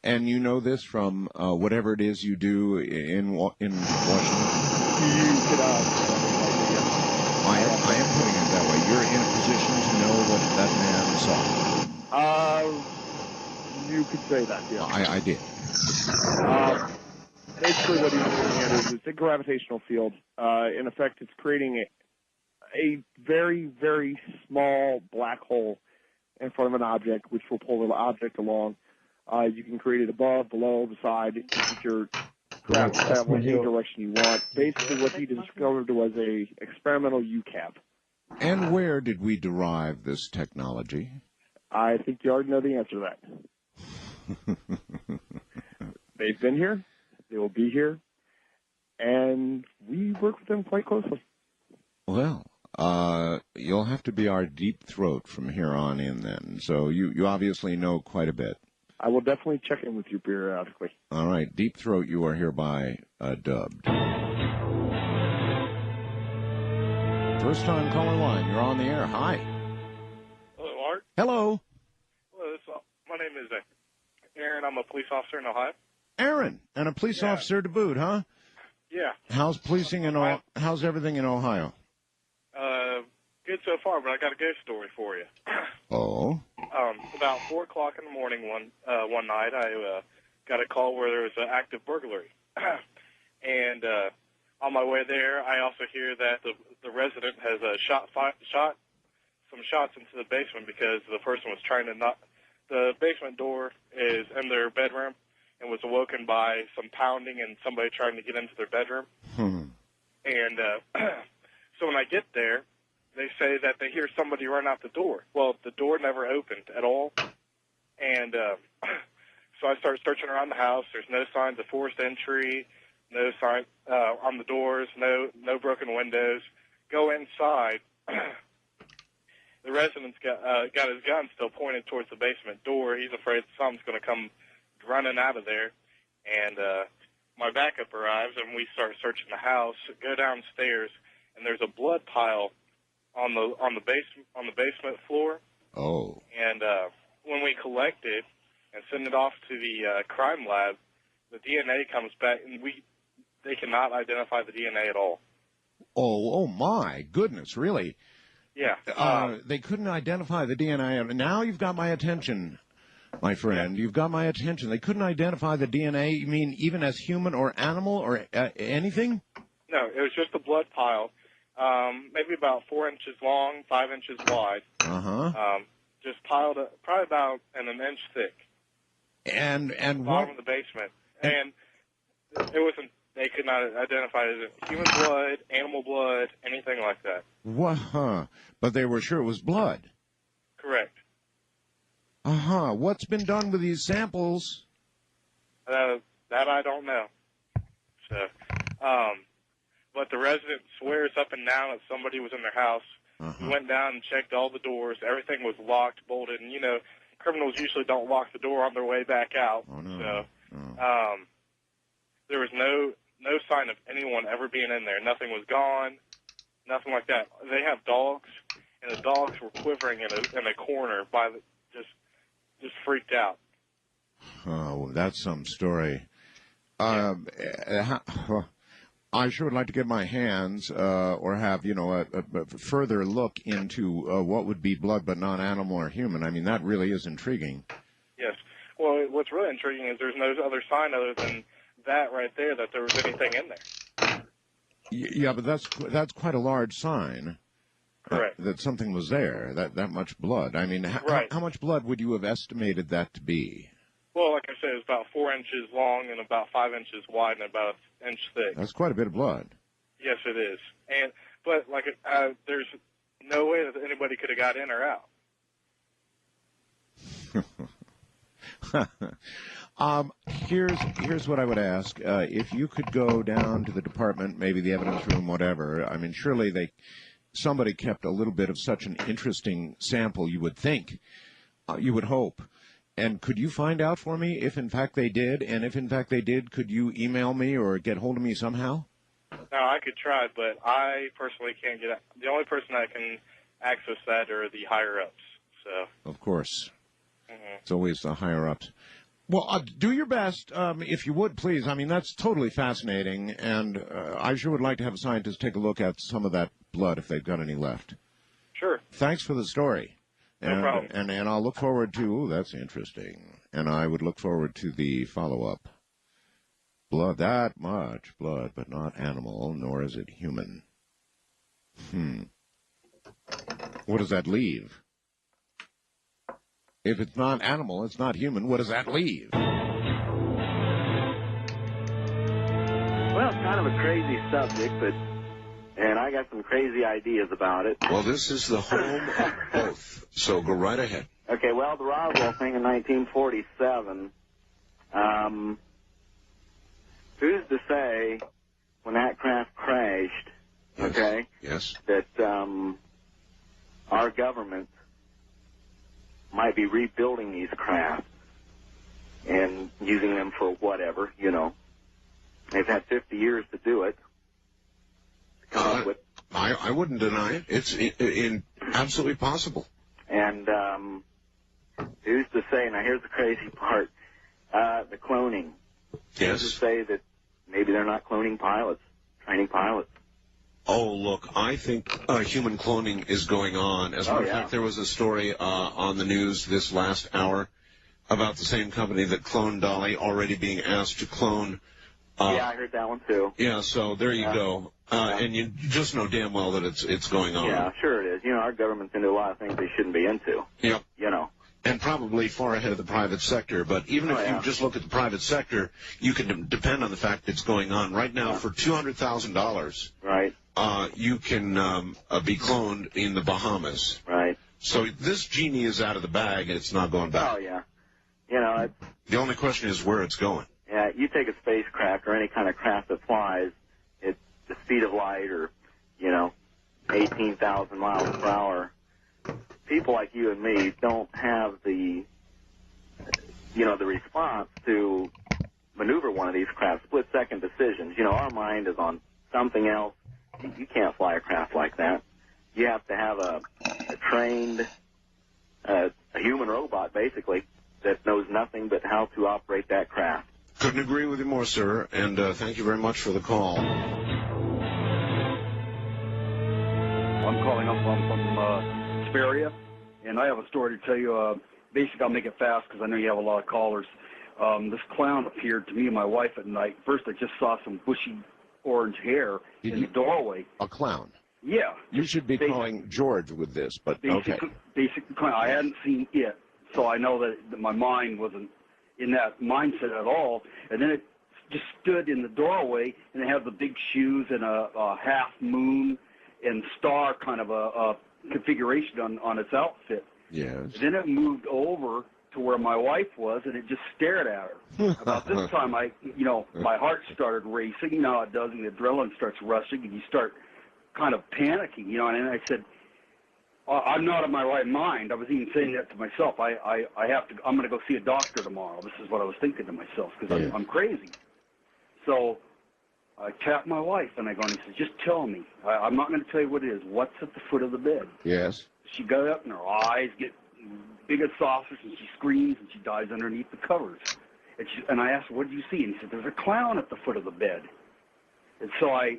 And you know this from whatever it is you do in Washington? I am putting it that way. You're in a position to know what that man saw. You could say that, yeah. I did. Basically what he's looking at is it's a gravitational field. In effect, it's creating a very, very small black hole in front of an object, which will pull the object along. You can create it above, below, beside. If your craft travel any direction you want. Basically, what he discovered was a experimental UCAP. And where did we derive this technology? I think you already know the answer to that. They've been here. They will be here. And we work with them quite closely. Well, you'll have to be our deep throat from here on in then. So you obviously know quite a bit. I will definitely check in with you periodically. All right. Deep throat, you are hereby dubbed. First time caller line. You're on the air. Hi. Hello, Art. Hello. Hello, my name is Aaron. I'm a police officer in Ohio. Aaron, and a police officer to boot, huh? Yeah. How's policing in how's everything in Ohio? Good so far, but I got a ghost story for you. Oh. About 4 o'clock in the morning one night, I got a call where there was an active burglary. And on my way there, I also hear that the resident has shot some shots into the basement because the person was trying to knock. The basement door is in their bedroom and was awoken by some pounding and somebody trying to get into their bedroom. And so when I get there, they say that they hear somebody run out the door. Well, the door never opened at all. And so I start searching around the house. There's no signs of forced entry, no sign on the doors, no broken windows. Go inside. The resident's got his gun still pointed towards the basement door. He's afraid something's going to come running out of there. And my backup arrives, and we start searching the house. Go downstairs, and there's a blood pile on the basement floor. Oh. And when we collect it and send it off to the crime lab, the DNA comes back, and they cannot identify the DNA at all. Oh my goodness, really? Yeah. They couldn't identify the DNA. Now you've got my attention, my friend. You've got my attention. They couldn't identify the DNA, you mean even as human or animal or anything? No, it was just a blood pile, maybe about 4 inches long, 5 inches wide. Just piled up, probably about an inch thick. And bottom of the basement. And it They could not identify it as human blood, animal blood, anything like that. What? But they were sure it was blood. Correct. What's been done with these samples? That I don't know. So, but the resident swears up and down that somebody was in their house. We went down and checked all the doors. Everything was locked, bolted, and, you know, criminals usually don't lock the door on their way back out. Oh, no. So, there was no sign of anyone ever being in there. Nothing was gone, nothing like that. They have dogs, and the dogs were quivering in a corner by the, just freaked out. Oh, that's some story. I sure would like to get my hands or have, you know, a further look into what would be blood but not animal or human. I mean, that really is intriguing. Yes. Well, what's really intriguing is there's no other sign other than that right there that there was anything in there. Yeah, but that's quite a large sign. Correct. That something was there, that much blood. I mean, right. How much blood would you have estimated that to be? Well, like I said, it's about 4 inches long and about 5 inches wide and about an inch thick. That's quite a bit of blood. Yes, it is. But like, there's no way that anybody could have got in or out. Here's what I would ask. If you could go down to the department, maybe the evidence room, whatever. I mean, surely somebody kept a little bit of such an interesting sample, you would think, you would hope. And could you find out for me if in fact they did? And if in fact they did, could you email me or get hold of me somehow? No, I could try, but I personally can't get out. The only person that can access that are the higher-ups. So. Of course. It's always the higher-ups. Well, do your best, if you would, please. I mean, that's totally fascinating, and I sure would like to have a scientist take a look at some of that blood if they've got any left. Sure. Thanks for the story. No problem. And I'll look forward to, that's interesting, and I would look forward to the follow-up. Blood, that much blood, but not animal, nor is it human. What does that leave? If it's not animal, it's not human, what does that leave? Well, it's kind of a crazy subject, and I got some crazy ideas about it. Well, this is the home of both, so go right ahead. Okay, well, the Roswell thing in 1947, who's to say when that craft crashed, okay, yes, that our government might be rebuilding these crafts and using them for whatever, you know. They've had 50 years to do it. I wouldn't deny it. It's absolutely possible. And who's to say, now here's the crazy part, the cloning. Yes. Who's to say that maybe they're not cloning pilots, training pilots? Oh, look, I think human cloning is going on. As a matter of fact, there was a story on the news this last hour about the same company that cloned Dolly already being asked to clone. Yeah, I heard that one too. Yeah, so there you go. And you just know damn well that it's going on. Yeah, sure it is. You know, our government's into a lot of things they shouldn't be into. Yep. You know. And probably far ahead of the private sector. But even if you just look at the private sector, you can depend on the fact it's going on. Right now, for $200,000, right, you can be cloned in the Bahamas. Right. So this genie is out of the bag, and it's not going back. Oh, yeah. You know, the only question is where it's going. Yeah, you take a spacecraft or any kind of craft that flies at the speed of light or, you know, 18,000 miles per hour. People like you and me don't have the, you know, the response to maneuver one of these crafts, split-second decisions. You know, our mind is on something else. You can't fly a craft like that. You have to have a trained, a human robot, basically, that knows nothing but how to operate that craft. Couldn't agree with you more, sir, and thank you very much for the call. I'm calling up from Hesperia, and I have a story to tell you. Basically, I'll make it fast because I know you have a lot of callers. This clown appeared to me and my wife at night. First, I just saw some bushy orange hair in the doorway. A clown? Yeah. You should be calling George with this, but okay. Basically, I hadn't seen it, so I know that my mind wasn't in that mindset at all. And then it just stood in the doorway, and it had the big shoes and a half moon and star kind of a configuration on its outfit. Yes. Then it moved over to where my wife was, and it just stared at her. About this time, my heart started racing. You know how it does, and the adrenaline starts rushing, and you start kind of panicking, you know. And I said, I'm not in my right mind. I was even saying that to myself. I'm going to go see a doctor tomorrow. This is what I was thinking to myself, because I'm crazy. So I tapped my wife, and I go, and he says, just tell me. I'm not going to tell you what it is. What's at the foot of the bed? Yes. She got up, and her eyes get big as saucers, and she screams, and she dives underneath the covers. And I asked her, what did you see? And he said, there's a clown at the foot of the bed. And so I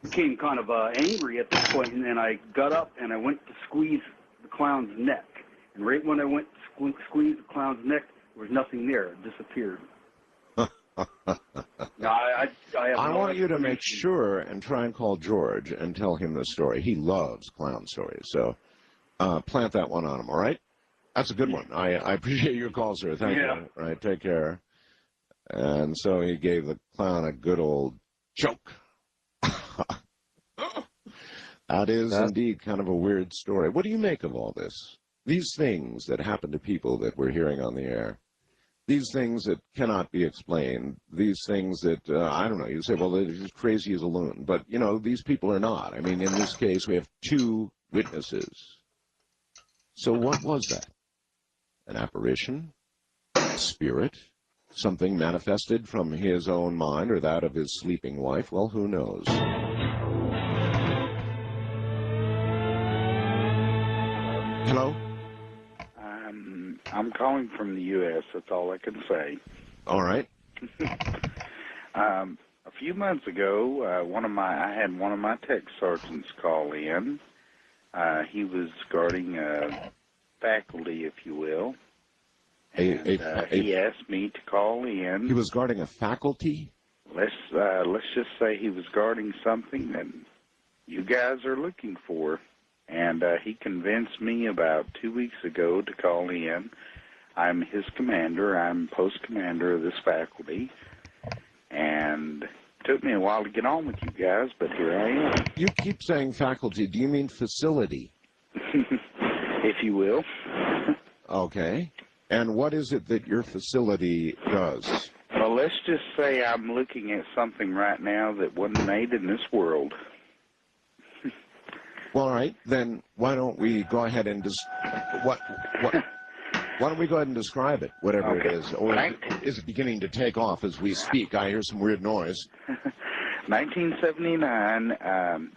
became kind of angry at this point, and then I got up, and I went to squeeze the clown's neck. And right when I went to squeeze the clown's neck, there was nothing there. It disappeared. Now, I want you to make sure and try and call George and tell him the story. He loves clown stories, so plant that one on him, all right? That's a good one. I appreciate your call, sir. Thank you. All right, take care. And so he gave the clown a good old choke. That is indeed kind of a weird story. What do you make of all this? These things that happen to people that we're hearing on the air. These things that cannot be explained, these things that, I don't know, you say, well, they're as crazy as a loon. But, you know, these people are not. I mean, in this case, we have 2 witnesses. So what was that? An apparition? A spirit? Something manifested from his own mind or that of his sleeping wife? Well, who knows? Hello? I'm calling from the U.S. That's all I can say. All right. A few months ago, I had one of my tech sergeants call in. He was guarding faculty, if you will. And, he asked me to call in. He was guarding a faculty? Let's just say he was guarding something that you guys are looking for. And he convinced me about 2 weeks ago to call in. I'm his commander. I'm post commander of this faculty. And it took me a while to get on with you guys, but here I am. You keep saying faculty. Do you mean facility? If you will. Okay. And what is it that your facility does? Well, let's just say I'm looking at something right now that wasn't made in this world. Well, all right, then why don't we go ahead and why don't we go ahead and describe it, whatever it is, or is it beginning to take off as we speak? I hear some weird noise. 1979,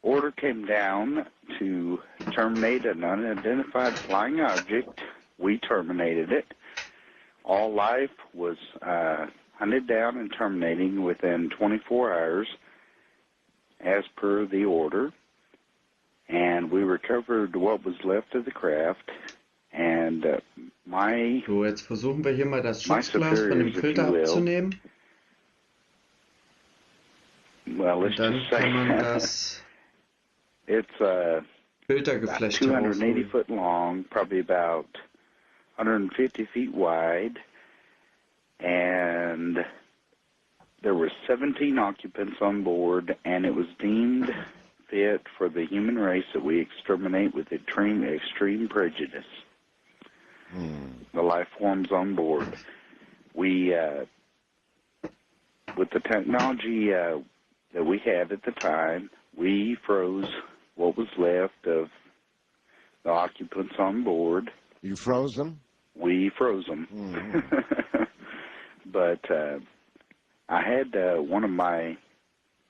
order came down to terminate an unidentified flying object. We terminated it. All life was hunted down and terminating within 24 hours, as per the order. And we recovered what was left of the craft. And So, jetzt versuchen wir hier mal das Schutzglas von dem Filter abzunehmen. Well, let's just say it's about 280 foot long, probably about 150 feet wide, and there were 17 occupants on board, and it was deemed fit for the human race that we exterminate with extreme prejudice. The life forms on board. We, with the technology that we had at the time, we froze what was left of the occupants on board. You froze them? We froze them. But I had one of my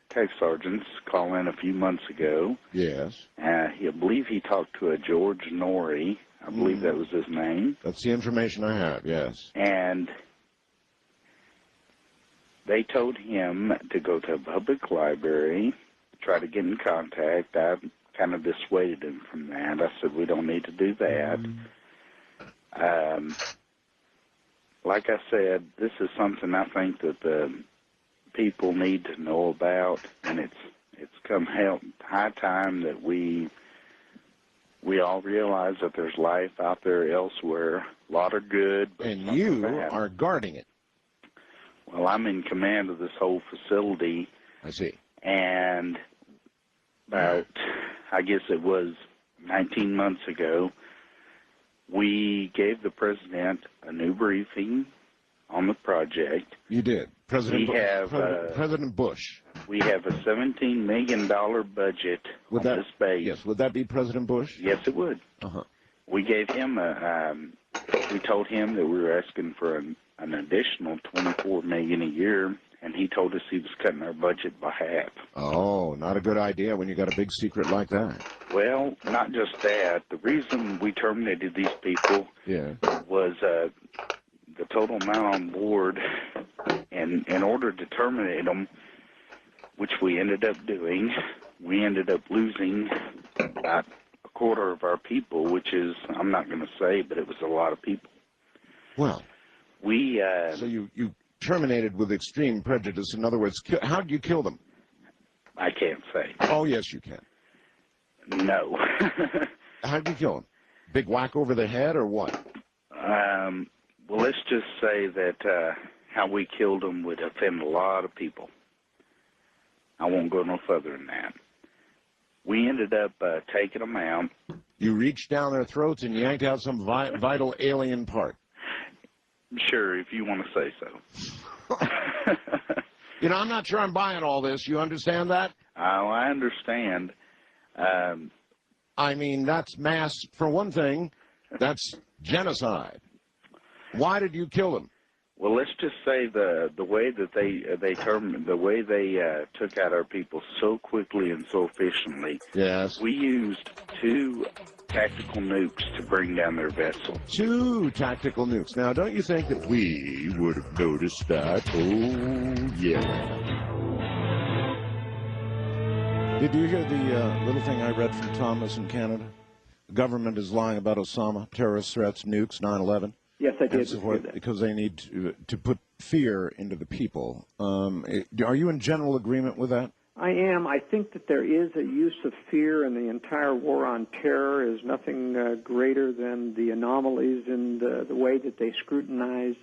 tech sergeants call in a few months ago. Yes. I believe he talked to a George Norrie. I believe that was his name. That's the information I have, yes. And they told him to go to a public library, try to get in contact. I kind of dissuaded him from that. I said, we don't need to do that. Like I said, this is something I think that the people need to know about, and it's come high time that we all realize that there's life out there elsewhere. A lot are good, but and you are guarding it. Well, I'm in command of this whole facility. I see. And about, I guess it was 19 months ago, we gave the president a new briefing on the project. You did. President Bush. We have a $17 million budget on this base. Yes, would that be President Bush? Yes, it would. Uh-huh. We gave him we told him that we were asking for an additional $24 million a year, and he told us he was cutting our budget by half. Oh, not a good idea when you got a big secret like that. Well, not just that. The reason we terminated these people was the total amount on board, and in order to terminate them, which we ended up doing, we ended up losing about a quarter of our people, which is, I'm not going to say, but it was a lot of people. Well, we so you terminated with extreme prejudice. In other words, how did you kill them? I can't say. Oh, yes, you can. No. How did you kill them? Big whack over the head or what? Well, let's just say that how we killed them would offend a lot of people. I won't go no further than that. We ended up taking them out. You reached down their throats and yanked out some vital alien part. Sure, if you want to say so. You know, I'm not sure I'm buying all this. You understand that? Oh, I understand. I mean, that's mass, for one thing, that's genocide. Why did you kill them? Well, let's just say the way that they took out our people so quickly and so efficiently. Yes. We used 2 tactical nukes to bring down their vessel. 2 tactical nukes. Now, don't you think that we would have noticed that? Oh, yeah. Did you hear the little thing I read from Thomas in Canada? The government is lying about Osama, terrorist threats, nukes, 9/11. Yes, I did. And so forth, because they need to put fear into the people. Are you in general agreement with that? I am. I think that there is a use of fear, and the entire war on terror is nothing greater than the anomalies in the way that they scrutinize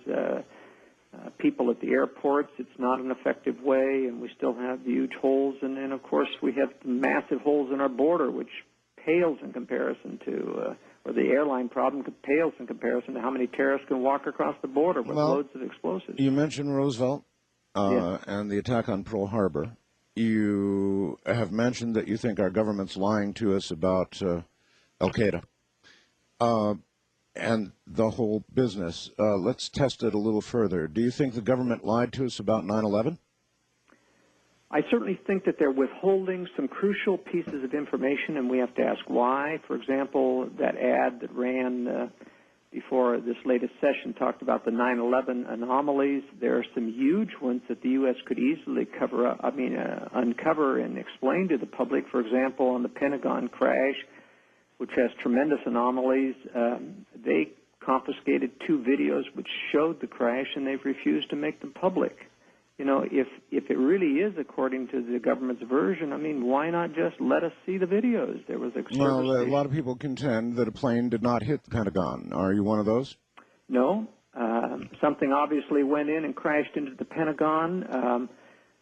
people at the airports. It's not an effective way, and we still have huge holes. And then, of course, we have massive holes in our border, which pales in comparison to, or the airline problem pales in comparison to how many terrorists can walk across the border with loads of explosives. You mentioned Roosevelt and the attack on Pearl Harbor. You have mentioned that you think our government's lying to us about Al-Qaeda and the whole business. Let's test it a little further. Do you think the government lied to us about 9/11? I certainly think that they're withholding some crucial pieces of information, and we have to ask why. For example, that ad that ran before this latest session talked about the 9/11 anomalies. There are some huge ones that the U.S. could easily uncover and explain to the public. For example, on the Pentagon crash, which has tremendous anomalies, they confiscated 2 videos which showed the crash, and they've refused to make them public. You know, if it really is according to the government's version, I mean, why not just let us see the videos? There was a lot of people contend that a plane did not hit the Pentagon. Are you one of those? No. Something obviously went in and crashed into the Pentagon.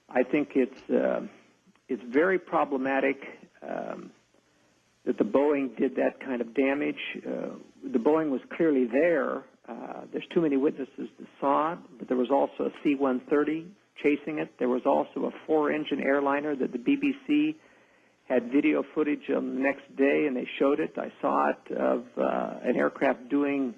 I think it's very problematic that the Boeing did that kind of damage. The Boeing was clearly there. There's too many witnesses that saw it, but there was also a C-130 chasing it. There was also a 4-engine airliner that the BBC had video footage on the next day, and they showed it. I saw it of an aircraft doing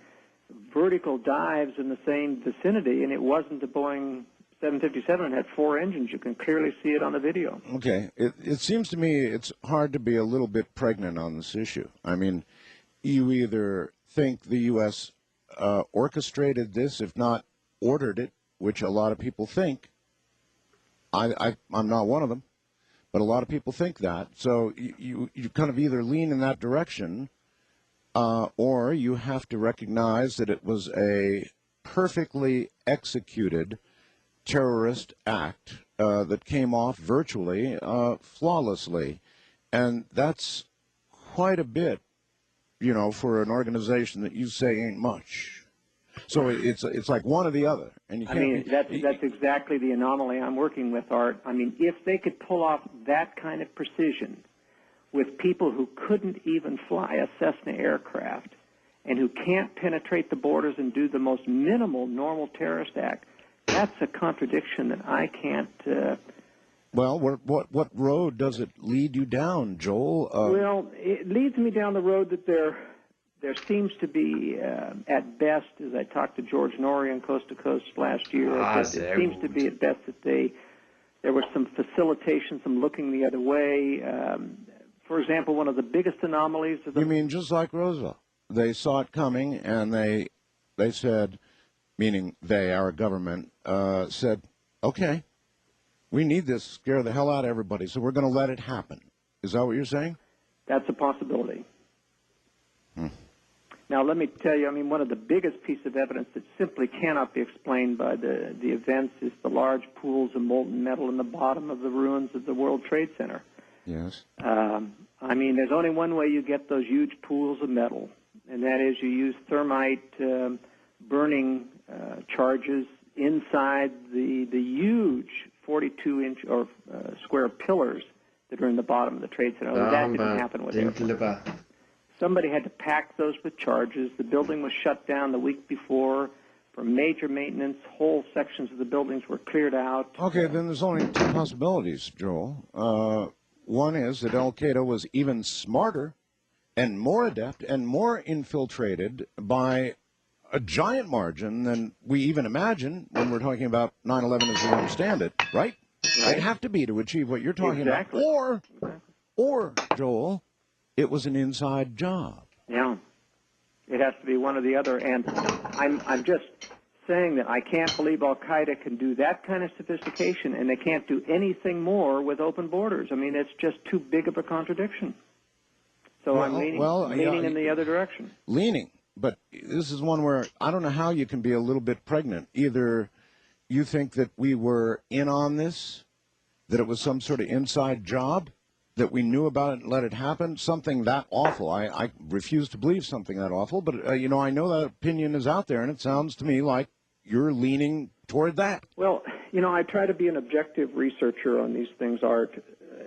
vertical dives in the same vicinity, and it wasn't the Boeing 757. It had 4 engines. You can clearly see it on the video. Okay. It seems to me it's hard to be a little bit pregnant on this issue. I mean, you either think the U.S. Orchestrated this, if not ordered it, which a lot of people think. I'm not one of them, but a lot of people think that. So you kind of either lean in that direction, or you have to recognize that it was a perfectly executed terrorist act that came off virtually flawlessly. And that's quite a bit, you know, for an organization that you say ain't much. So it's like one or the other. And you can't that's exactly the anomaly I'm working with, Art. I mean, if they could pull off that kind of precision with people who couldn't even fly a Cessna aircraft and who can't penetrate the borders and do the most minimal normal terrorist act, that's a contradiction that I can't... Well, what road does it lead you down, Joel? Well, it leads me down the road that there seems to be, at best, as I talked to George Norrie on Coast to Coast last year, it seems to be at best that there was some facilitation, some looking the other way. For example, one of the biggest anomalies of the... You mean just like Roosevelt? They saw it coming, and they said, meaning they, our government, said, okay, we need this, scare the hell out of everybody, so we're going to let it happen. Is that what you're saying? That's a possibility. Now, let me tell you, I mean, one of the biggest pieces of evidence that simply cannot be explained by the events is the large pools of molten metal in the bottom of the ruins of the World Trade Center. Yes. I mean, there's only one way you get those huge pools of metal, and that is you use thermite burning charges inside the huge 42-inch or square pillars that are in the bottom of the Trade Center. That didn't happen with airplanes. Somebody had to pack those with charges. The building was shut down the week before for major maintenance. Whole sections of the buildings were cleared out. Okay, then there's only two possibilities, Joel. One is that Al-Qaeda was even smarter and more adept and more infiltrated by a giant margin than we even imagine when we're talking about 9/11 as we understand it, right? They'd have to be to achieve what you're talking about. Or, Joel, it was an inside job. Yeah. It has to be one or the other. And I'm just saying that I can't believe Al-Qaeda can do that kind of sophistication, and they can't do anything more with open borders. I mean, it's just too big of a contradiction. So I'm leaning in the other direction. Leaning. But this is one where I don't know how you can be a little bit pregnant. Either you think that we were in on this, that it was some sort of inside job, that we knew about it and let it happen, something that awful. I refuse to believe something that awful, but, you know, I know that opinion is out there, and it sounds to me like you're leaning toward that. Well, you know, I try to be an objective researcher on these things, Art.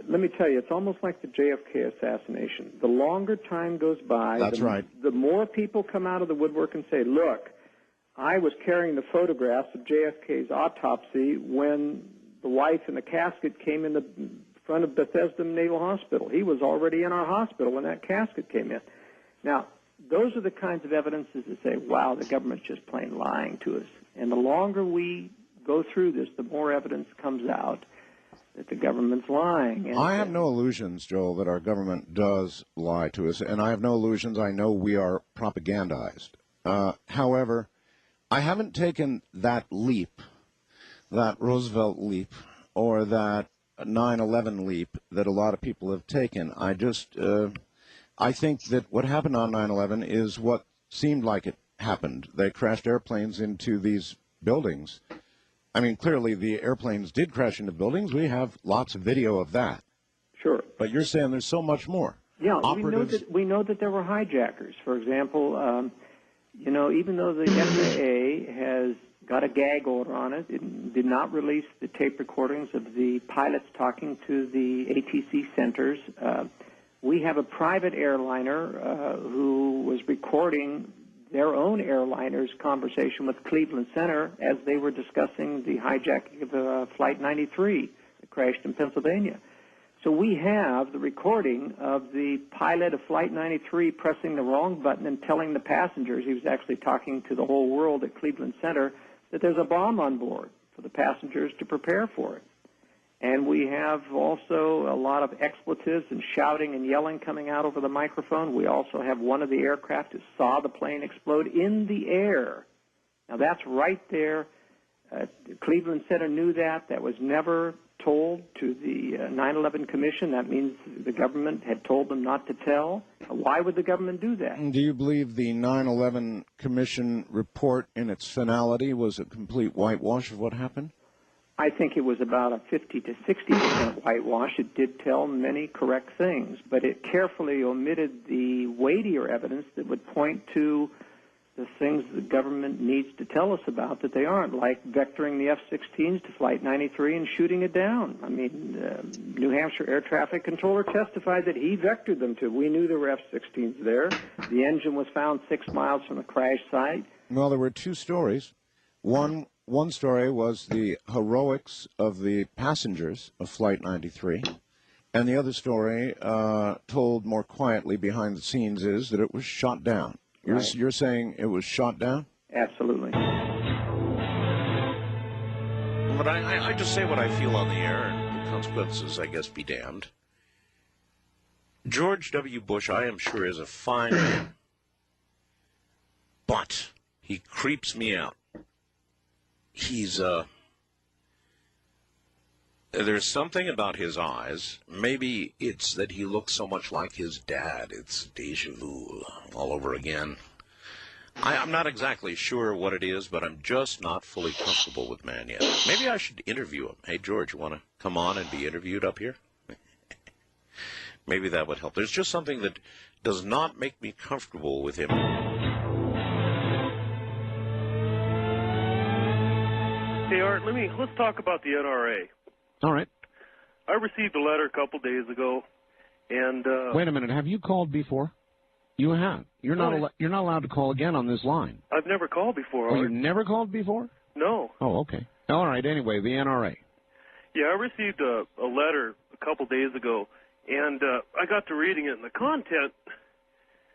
Let me tell you, it's almost like the JFK assassination. The longer time goes by, the more people come out of the woodwork and say, look, I was carrying the photographs of JFK's autopsy when the wife in the casket came in the front of Bethesda Naval Hospital. He was already in our hospital when that casket came in. Now, those are the kinds of evidences that say, wow, the government's just plain lying to us. And the longer we go through this, the more evidence comes out that the government's lying. And I have no illusions, Joel, that our government does lie to us, and I have no illusions. I know we are propagandized. However, I haven't taken that leap, that Roosevelt leap, or that 9/11 leap that a lot of people have taken. I think that what happened on 9/11 is what seemed like it happened. They crashed airplanes into these buildings. I mean, clearly the airplanes did crash into buildings. We have lots of video of that. Sure. But you're saying there's so much more. Yeah, we know that there were hijackers. For example, you know, even though the FAA has got a gag order on it, it did not release the tape recordings of the pilots talking to the ATC centers. We have a private airliner who was recording their own airliner's conversation with Cleveland Center as they were discussing the hijacking of Flight 93 that crashed in Pennsylvania. So we have the recording of the pilot of Flight 93 pressing the wrong button and telling the passengers, he was actually talking to the whole world at Cleveland Center, that there's a bomb on board for the passengers to prepare for it. And we have also a lot of expletives and shouting and yelling coming out over the microphone. We also have one of the aircraft who saw the plane explode in the air. Now, that's right there. Cleveland Center knew that. That was never told to the 9/11 Commission. That means the government had told them not to tell. Why would the government do that? Do you believe the 9/11 Commission report in its finality was a complete whitewash of what happened? I think it was about a 50 to 60% whitewash. It did tell many correct things, but it carefully omitted the weightier evidence that would point to the things the government needs to tell us about that they aren't, like vectoring the F-16s to Flight 93 and shooting it down. I mean, New Hampshire air traffic controller testified that he vectored them to. We knew there were F-16s there. The engine was found 6 miles from the crash site. Well, there were two stories. One story was the heroics of the passengers of Flight 93, and the other story, told more quietly behind the scenes, is that it was shot down. Right. You're saying it was shot down? Absolutely. But I just say what I feel on the air, and the consequences, I guess, be damned. George W. Bush, I am sure, is a fine man. But he creeps me out. He's, there's something about his eyes. Maybe it's that he looks so much like his dad. It's deja vu all over again. I'm not exactly sure what it is, but I'm just not fully comfortable with man yet. Maybe I should interview him. Hey, George, you want to come on and be interviewed up here? Maybe that would help. There's just something that does not make me comfortable with him. Hey, Art, let's talk about the NRA. All right. I received a letter a couple days ago, and wait a minute. Have you called before? You have. You're not allowed to call again on this line. I've never called before. Oh, Art. you've never called before? No. Oh, okay. All right. Anyway, the NRA. Yeah, I received a letter a couple days ago, and I got to reading it, and the content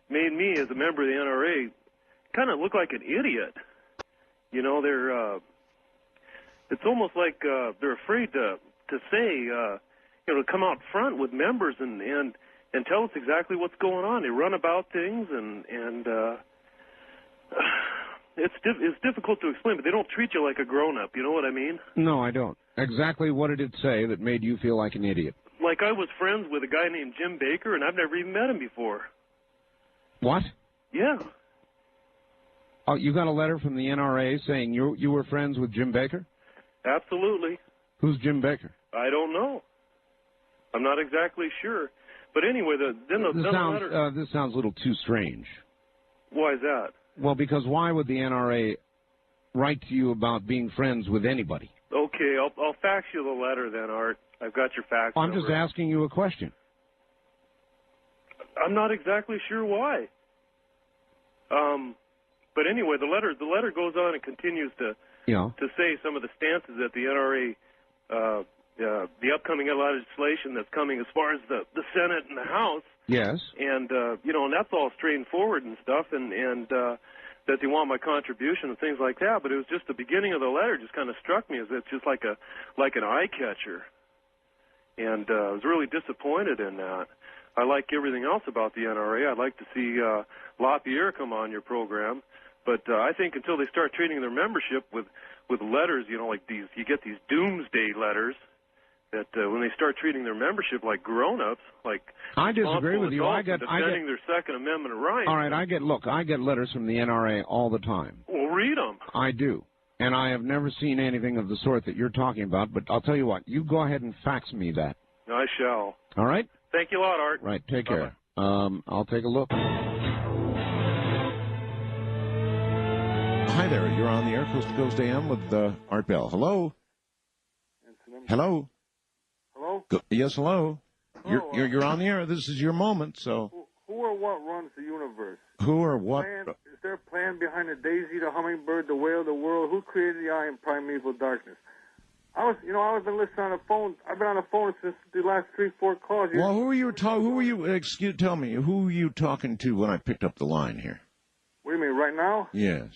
made me, as a member of the NRA, kind of look like an idiot. You know, it's almost like they're afraid to say, to come out front with members and tell us exactly what's going on. They run about things, and it's difficult to explain, but they don't treat you like a grown-up. You know what I mean? No, I don't. Exactly what did it say that made you feel like an idiot? Like I was friends with a guy named Jim Baker, and I've never even met him before. What? Yeah. Oh, you got a letter from the NRA saying you were friends with Jim Baker? Absolutely. Who's Jim Baker? I don't know. I'm not exactly sure. But anyway, the letter... This sounds a little too strange. Why is that? Well, because why would the NRA write to you about being friends with anybody? Okay, I'll fax you the letter then, Art. I've got your fax I'm number. just asking you a question. I'm not exactly sure why. But anyway, the letter goes on and continues to say some of the stances that the NRA, the upcoming legislation that's coming as far as the Senate and the House. Yes. And and that's all straightforward and stuff, and that they want my contribution and things like that. But it was just the beginning of the letter just kind of struck me as it's just like an eye catcher, and I was really disappointed in that. I like everything else about the NRA. I'd like to see LaPierre come on your program, but I think until they start treating their membership with letters, like these, you get these doomsday letters. That when they start treating their membership like grown-ups, like I disagree with you. Defending their Second Amendment rights. All right, I get letters from the NRA all the time. Well, read them. I do, and I have never seen anything of the sort that you're talking about. But I'll tell you what, you go ahead and fax me that. I shall. All right. Thank you a lot, Art. Right. Take Bye-bye. care. I'll take a look. Hi there. You're on the air, Coast to Coast AM with Art Bell. Hello. Hello. Hello? Yes, hello. You're on the air. This is your moment, so. Who or what runs the universe? Who or what? Is there a plan behind the daisy, the hummingbird, the whale, the world? Who created the eye and primeval darkness? I've been listening on the phone. I've been on the phone since the last 3-4 calls. Well, who are you tell me, who were you talking to when I picked up the line here? What do you mean, right now? Yes.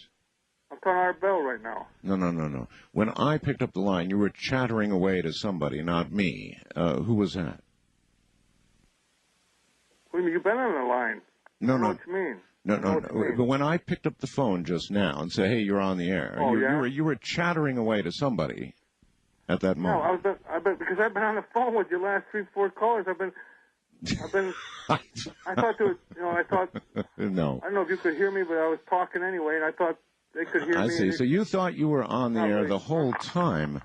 I'm talking Art Bell right now. No. When I picked up the line, you were chattering away to somebody, not me. Who was that? What do you mean? You've been on the line. No. I know what you mean. No. But when I picked up the phone just now and said, "Hey, you're on the air," you were chattering away to somebody at that moment. No, because I've been on the phone with your last 3-4 callers. I've been. I thought there was, I thought. No. I don't know if you could hear me, but I was talking anyway, and I thought they could hear me. I see. So you thought you were on the air the whole time.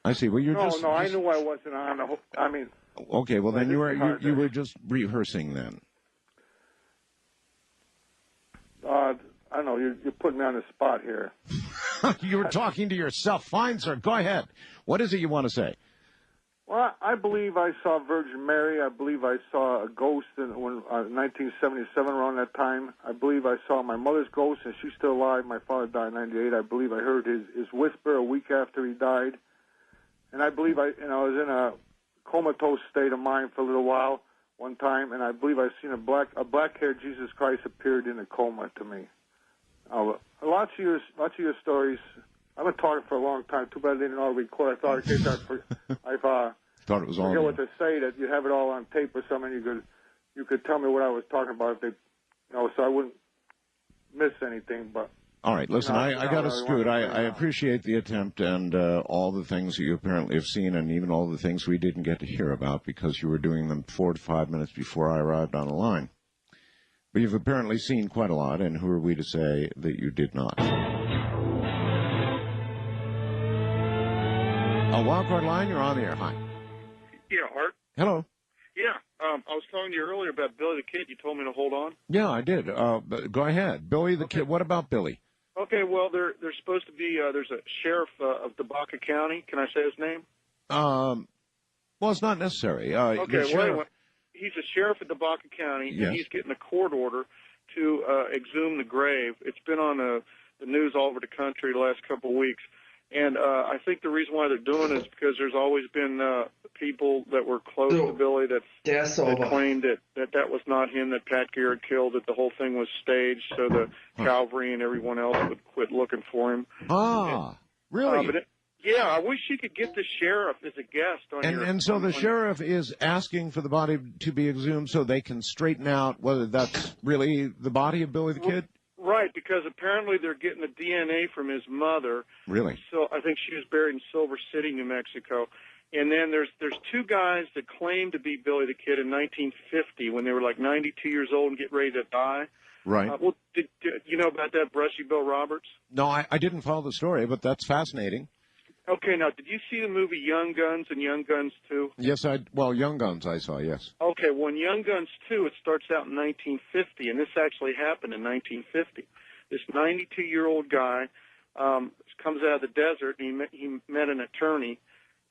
I see. Well, you're No, I knew I wasn't on the whole. I mean. Okay. Well, then you were just rehearsing then. I don't know, you're putting me on the spot here. You were talking to yourself. Fine, sir. Go ahead. What is it you want to say? Well, I believe I saw Virgin Mary. I believe I saw a ghost in 1977, around that time. I believe I saw my mother's ghost, and she's still alive. My father died in '98. I believe I heard his whisper a week after he died. And I believe I was in a comatose state of mind for a little while one time, and I believe I seen a black-haired Jesus Christ appeared in a coma to me. Lots of your stories. I've been talking for a long time. Too bad they didn't all record. I thought in case I thought it was all. Forget what to say, that you have it all on tape or something. You could tell me what I was talking about if they, so I wouldn't miss anything. But all right, listen, I got to scoot. I appreciate the attempt and all the things that you apparently have seen, and even all the things we didn't get to hear about because you were doing them 4 to 5 minutes before I arrived on the line. But you've apparently seen quite a lot, and who are we to say that you did not? A wildcard line, you're on the air. Hi. Yeah, Art. Hello. Yeah, I was talking to you earlier about Billy the Kid. You told me to hold on. Yeah, I did. But go ahead. Billy the Kid. What about Billy? Okay, well, there's supposed to be, there's a sheriff of Tobacco County. Can I say his name? Well, it's not necessary. Okay, well, anyway, he's a sheriff of Tobacco County, yes. And he's getting a court order to exhume the grave. It's been on the news all over the country the last couple of weeks. And I think the reason why they're doing it is because there's always been people that were close to Billy that claimed that was not him, that Pat Garrett killed, that the whole thing was staged so the Calvary and everyone else would quit looking for him. Really? Yeah, I wish you could get the sheriff as a guest on your... And so the sheriff is asking for the body to be exhumed so they can straighten out whether that's really the body of Billy the Kid? Right, because apparently they're getting the DNA from his mother. Really? So I think she was buried in Silver City, New Mexico. And then there's 2 guys that claim to be Billy the Kid in 1950 when they were like 92 years old and getting ready to die. Right. Well, did you know about that, Brushy Bill Roberts? No, I didn't follow the story, but that's fascinating. Okay, now, did you see the movie Young Guns and Young Guns 2? Yes, Young Guns I saw, yes. Okay, well, in Young Guns 2, it starts out in 1950, and this actually happened in 1950. This 92-year-old guy comes out of the desert, and he met an attorney,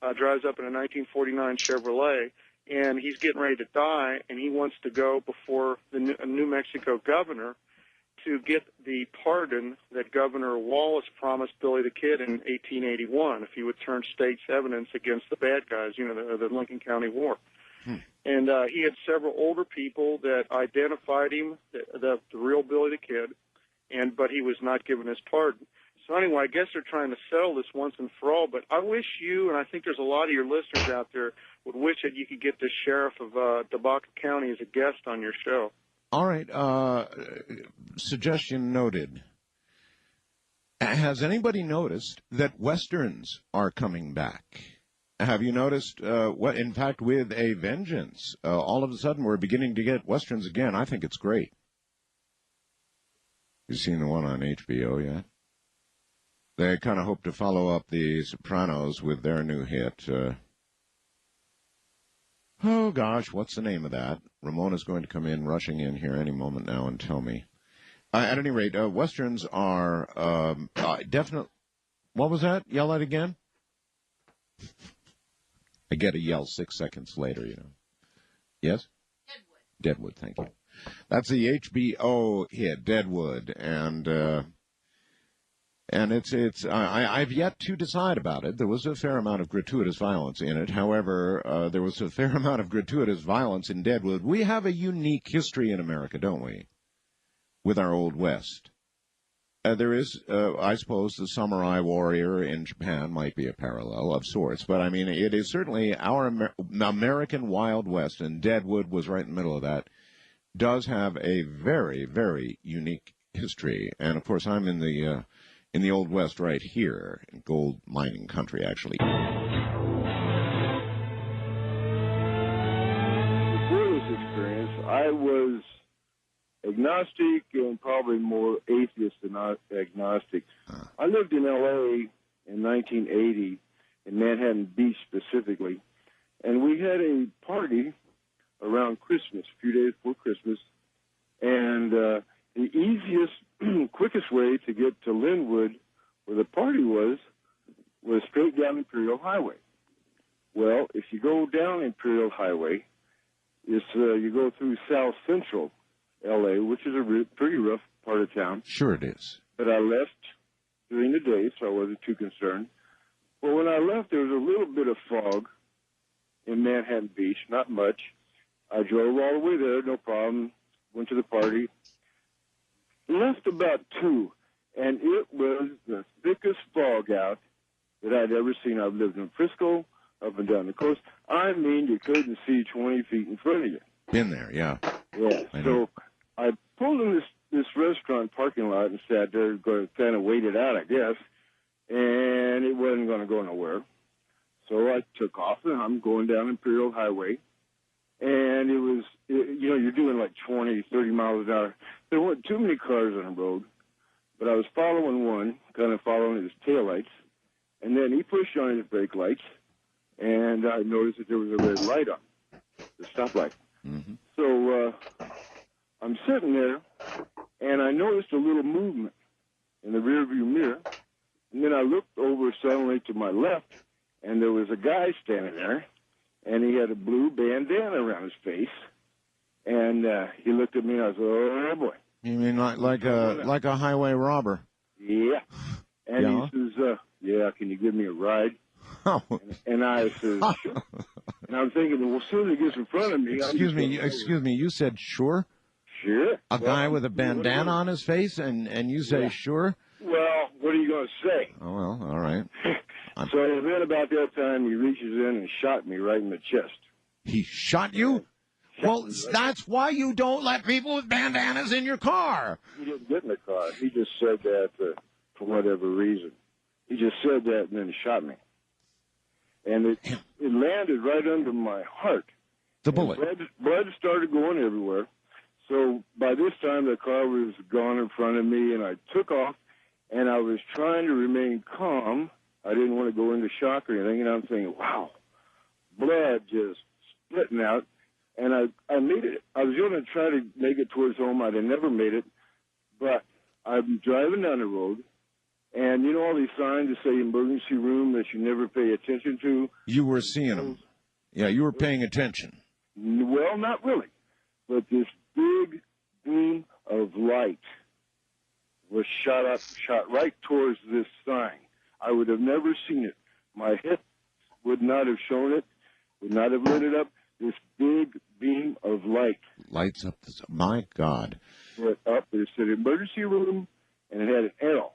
drives up in a 1949 Chevrolet, and he's getting ready to die, and he wants to go before the New Mexico governor to get the pardon that Governor Wallace promised Billy the Kid in 1881 if he would turn state's evidence against the bad guys, the Lincoln County War. And he had several older people that identified him, the real Billy the Kid, but he was not given his pardon. So anyway, I guess they're trying to settle this once and for all, but I wish you, and I think there's a lot of your listeners out there, would wish that you could get the sheriff of Tobacco County as a guest on your show. All right. Suggestion noted. Has anybody noticed that Westerns are coming back? Have you noticed, in fact, with a vengeance? All of a sudden, we're beginning to get Westerns again. I think it's great. You've seen the one on HBO yet? They kind of hope to follow up The Sopranos with their new hit. Oh, gosh, what's the name of that? Ramona's going to come in, rushing in here any moment now and tell me. At any rate, Westerns are definitely... What was that? Yell that again? I get a yell 6 seconds later, Yes? Deadwood, thank you. That's the HBO hit, Deadwood, and I've yet to decide about it. There was a fair amount of gratuitous violence in it. However, there was a fair amount of gratuitous violence in Deadwood. We have a unique history in America, don't we, with our Old West? There is, I suppose, the samurai warrior in Japan might be a parallel of sorts. But, I mean, it is certainly our American Wild West, and Deadwood was right in the middle of that, does have a very, very unique history. And, of course, I'm in the Old West right here, in gold mining country, actually. Before this experience, I was agnostic and probably more atheist than agnostic. I lived in L.A. in 1980, in Manhattan Beach specifically, and we had a party around Christmas, a few days before Christmas, and the easiest quickest way to get to Linwood, where the party was straight down Imperial Highway. Well, if you go down Imperial Highway, you go through South Central L.A., which is a pretty rough part of town. Sure it is. But I left during the day, so I wasn't too concerned. Well, when I left, there was a little bit of fog in Manhattan Beach, not much. I drove all the way there, no problem. Went to the party. Left about 2, and it was the thickest fog out that I'd ever seen. I've lived in Frisco, up and down the coast. I mean, you couldn't see 20 feet in front of you. Been there, yeah. Yeah. So I pulled in this restaurant parking lot and sat there, kind of waited out, I guess, and it wasn't going to go nowhere. So I took off, and I'm going down Imperial Highway, and it was, you're doing like 20, 30 miles an hour. There weren't too many cars on the road, but I was following one, kind of following his taillights, and then he pushed on his brake lights, and I noticed that there was a red light on, the stoplight. Mm-hmm. So I'm sitting there, and I noticed a little movement in the rearview mirror, and then I looked over suddenly to my left, and there was a guy standing there, and he had a blue bandana around his face, and he looked at me, and I was like, oh, boy. You mean like a highway robber? Yeah. And he says, yeah, can you give me a ride? Oh. And I said, sure. And I'm thinking, well, as soon as he gets in front of me... Excuse me, you said sure? Sure. A guy with a bandana on his face, and you say sure? Well, what are you going to say? Oh, well, all right. So then about that time, he reaches in and shot me right in the chest. He shot you? Well, that's why you don't let people with bandanas in your car. He didn't get in the car. He just said that for whatever reason. He just said that and then he shot me. And it landed right under my heart. The bullet. Blood started going everywhere. So by this time, the car was gone in front of me, and I took off, and I was trying to remain calm. I didn't want to go into shock or anything, and I'm thinking, wow, blood just splitting out. And I made it. I was going to try to make it towards home. I'd have never made it. But I'm driving down the road, and you know all these signs that say emergency room that you never pay attention to? You were seeing them. Yeah, you were paying attention. Well, not really. But this big beam of light was shot right towards this sign. I would have never seen it. My head would not have shown it, would not have lit it up. This big beam of light. Lights up. My God. Went up. It said emergency room, and it had an arrow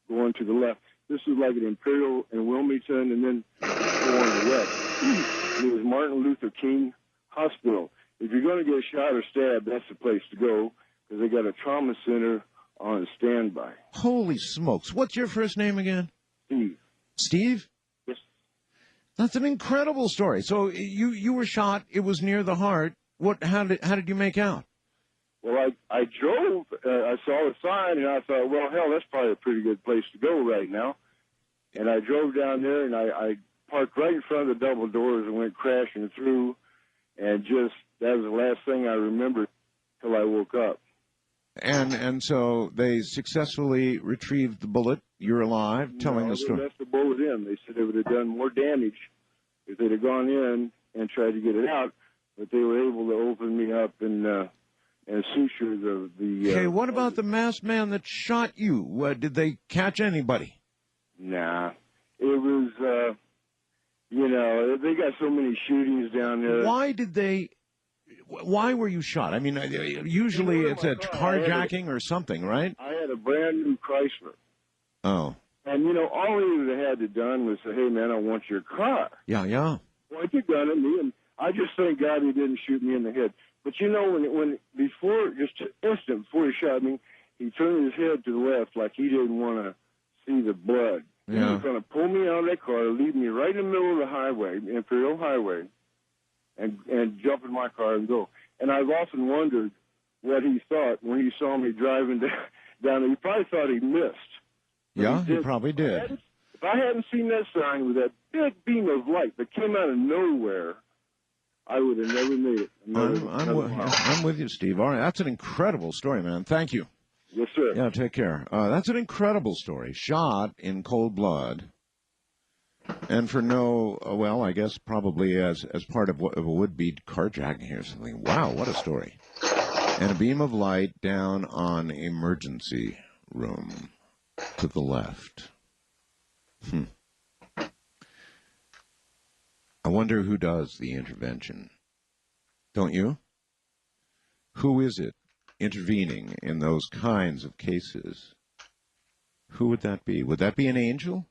going to the left. This was like an Imperial in Wilmington, and then going west. It was Martin Luther King Hospital. If you're going to get shot or stabbed, that's the place to go, because they got a trauma center on standby. Holy smokes. What's your first name again? Steve. Steve? Yes. That's an incredible story. So you were shot. It was near the heart. How did you make out? Well, I drove. I saw the sign, and I thought, well, hell, that's probably a pretty good place to go right now. And I drove down there, and I parked right in front of the double doors and went crashing through. And that was the last thing I remembered till I woke up. And so they successfully retrieved the bullet. You're alive, telling the story. They left the bullet in. They said it would have done more damage if they'd have gone in and tried to get it out, but they were able to open me up and suture the. Okay, what about the masked man that shot you? Did they catch anybody? Nah, it was. They got so many shootings down there. Why were you shot? I mean, usually it's a carjacking or something, right? I had a brand new Chrysler. Oh. And, all he would have had to done was say, hey, man, I want your car. Yeah. Point the gun at me, and I just thank God he didn't shoot me in the head. But, when before, just an instant before he shot me, he turned his head to the left like he didn't want to see the blood. Yeah. He was going to pull me out of that car, leave me right in the middle of the highway, Imperial Highway, and jump in my car and go. And I've often wondered what he thought when he saw me driving down there. He probably thought he missed. Yeah, he probably did. If I hadn't seen that sign with that big beam of light that came out of nowhere, I would have never made it. I'm with you, Steve. All right, that's an incredible story, man. Thank you. Yes, sir. Yeah, take care. That's an incredible story. Shot in cold blood. And for no, well, I guess probably as part of a would-be carjacking or something. Wow, what a story. And a beam of light down on emergency room to the left. I wonder who does the intervention. Don't you? Who is it intervening in those kinds of cases? Who would that be? Would that be an angel?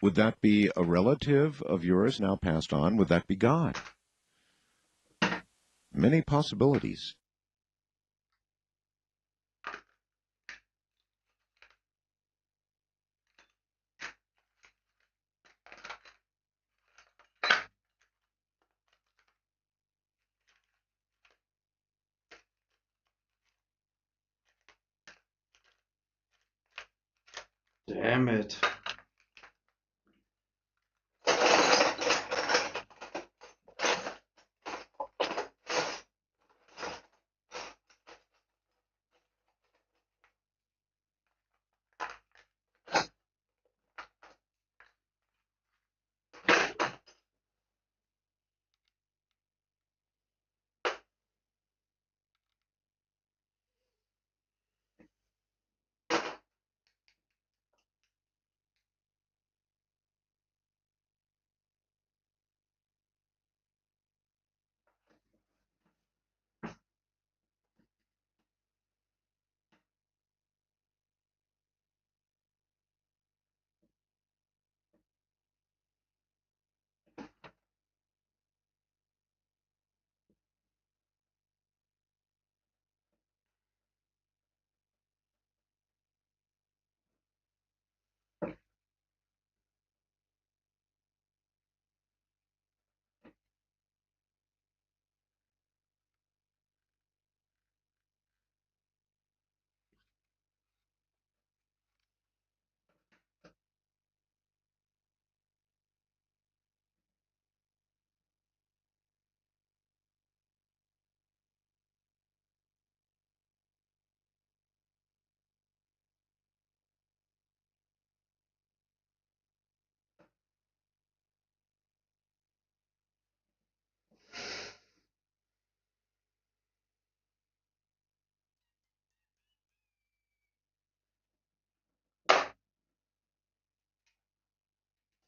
Would that be a relative of yours now passed on? Would that be God? Many possibilities. Damn it.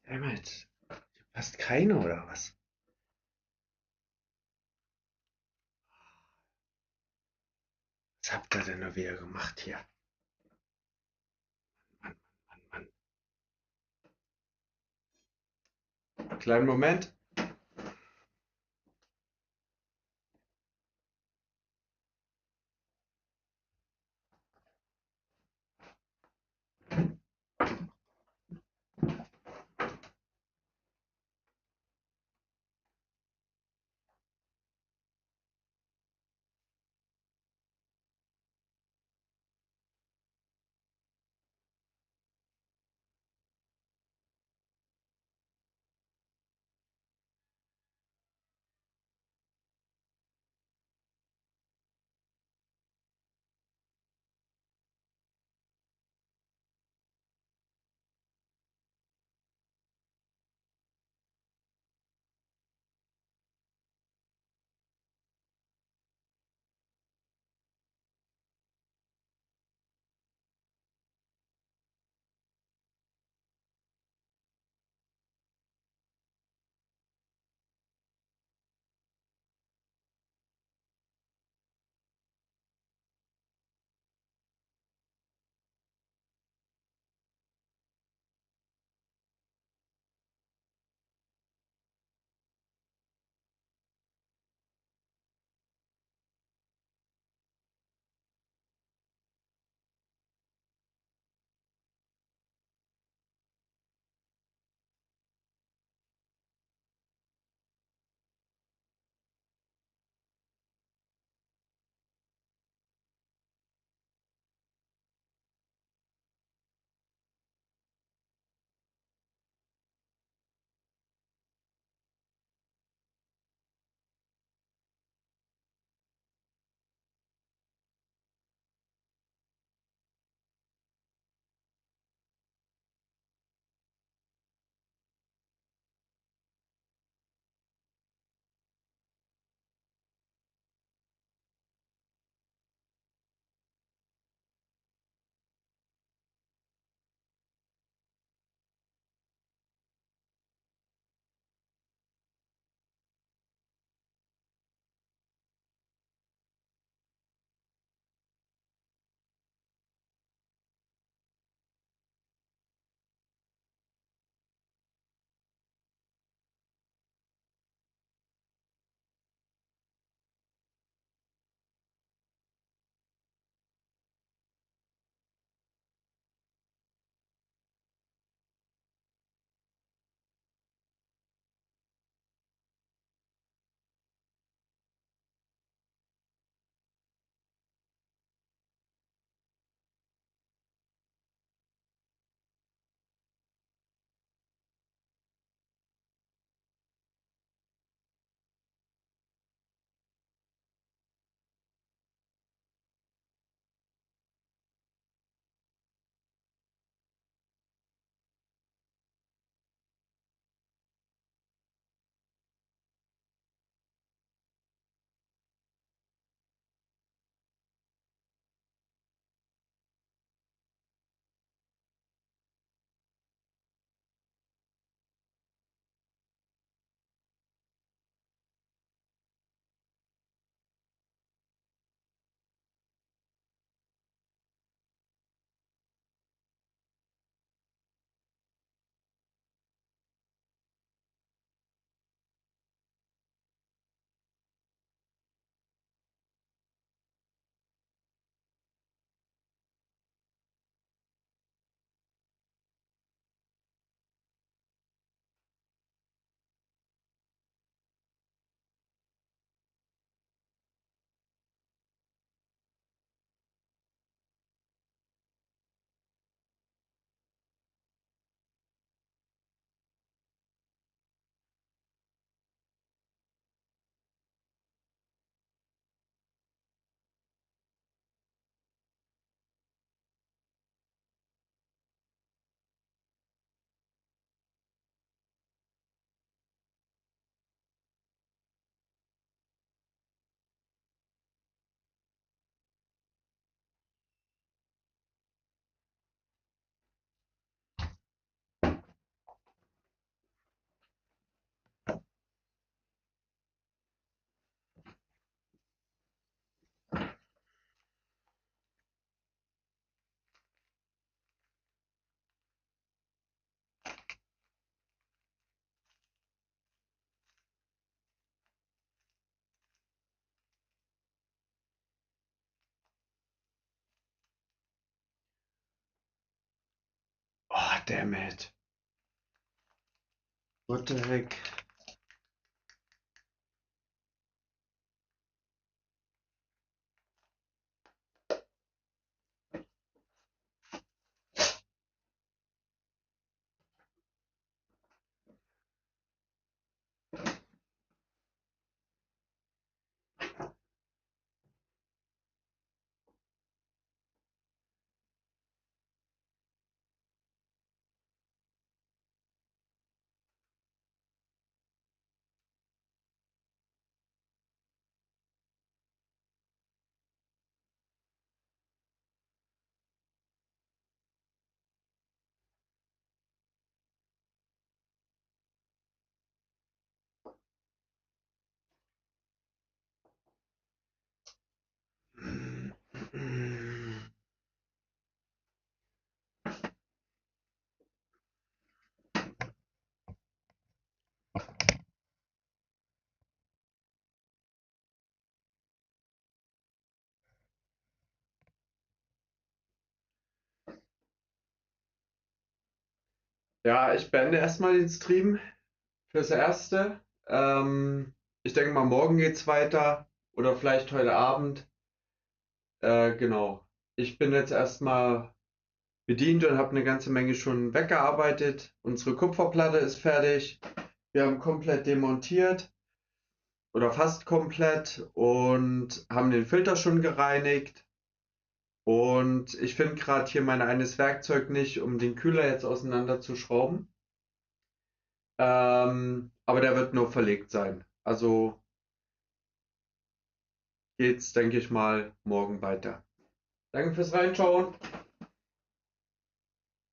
Damn it. Hier passt keine, oder was? Was habt ihr denn nur wieder gemacht hier? Mann, Mann, Mann. Kleinen Moment. damn it. What the heck? Ja, ich beende erstmal den Stream fürs Erste. Ich denke mal, morgen geht's weiter oder vielleicht heute Abend. Genau. Ich bin jetzt erstmal bedient und habe eine ganze Menge schon weggearbeitet. Unsere Kupferplatte ist fertig. Wir haben komplett demontiert oder fast komplett und haben den Filter schon gereinigt. Und ich finde gerade hier mein eines Werkzeug nicht, um den Kühler jetzt auseinanderzuschrauben. Aber der wird nur verlegt sein. Also geht's, denke ich mal, morgen weiter. Danke fürs Reinschauen.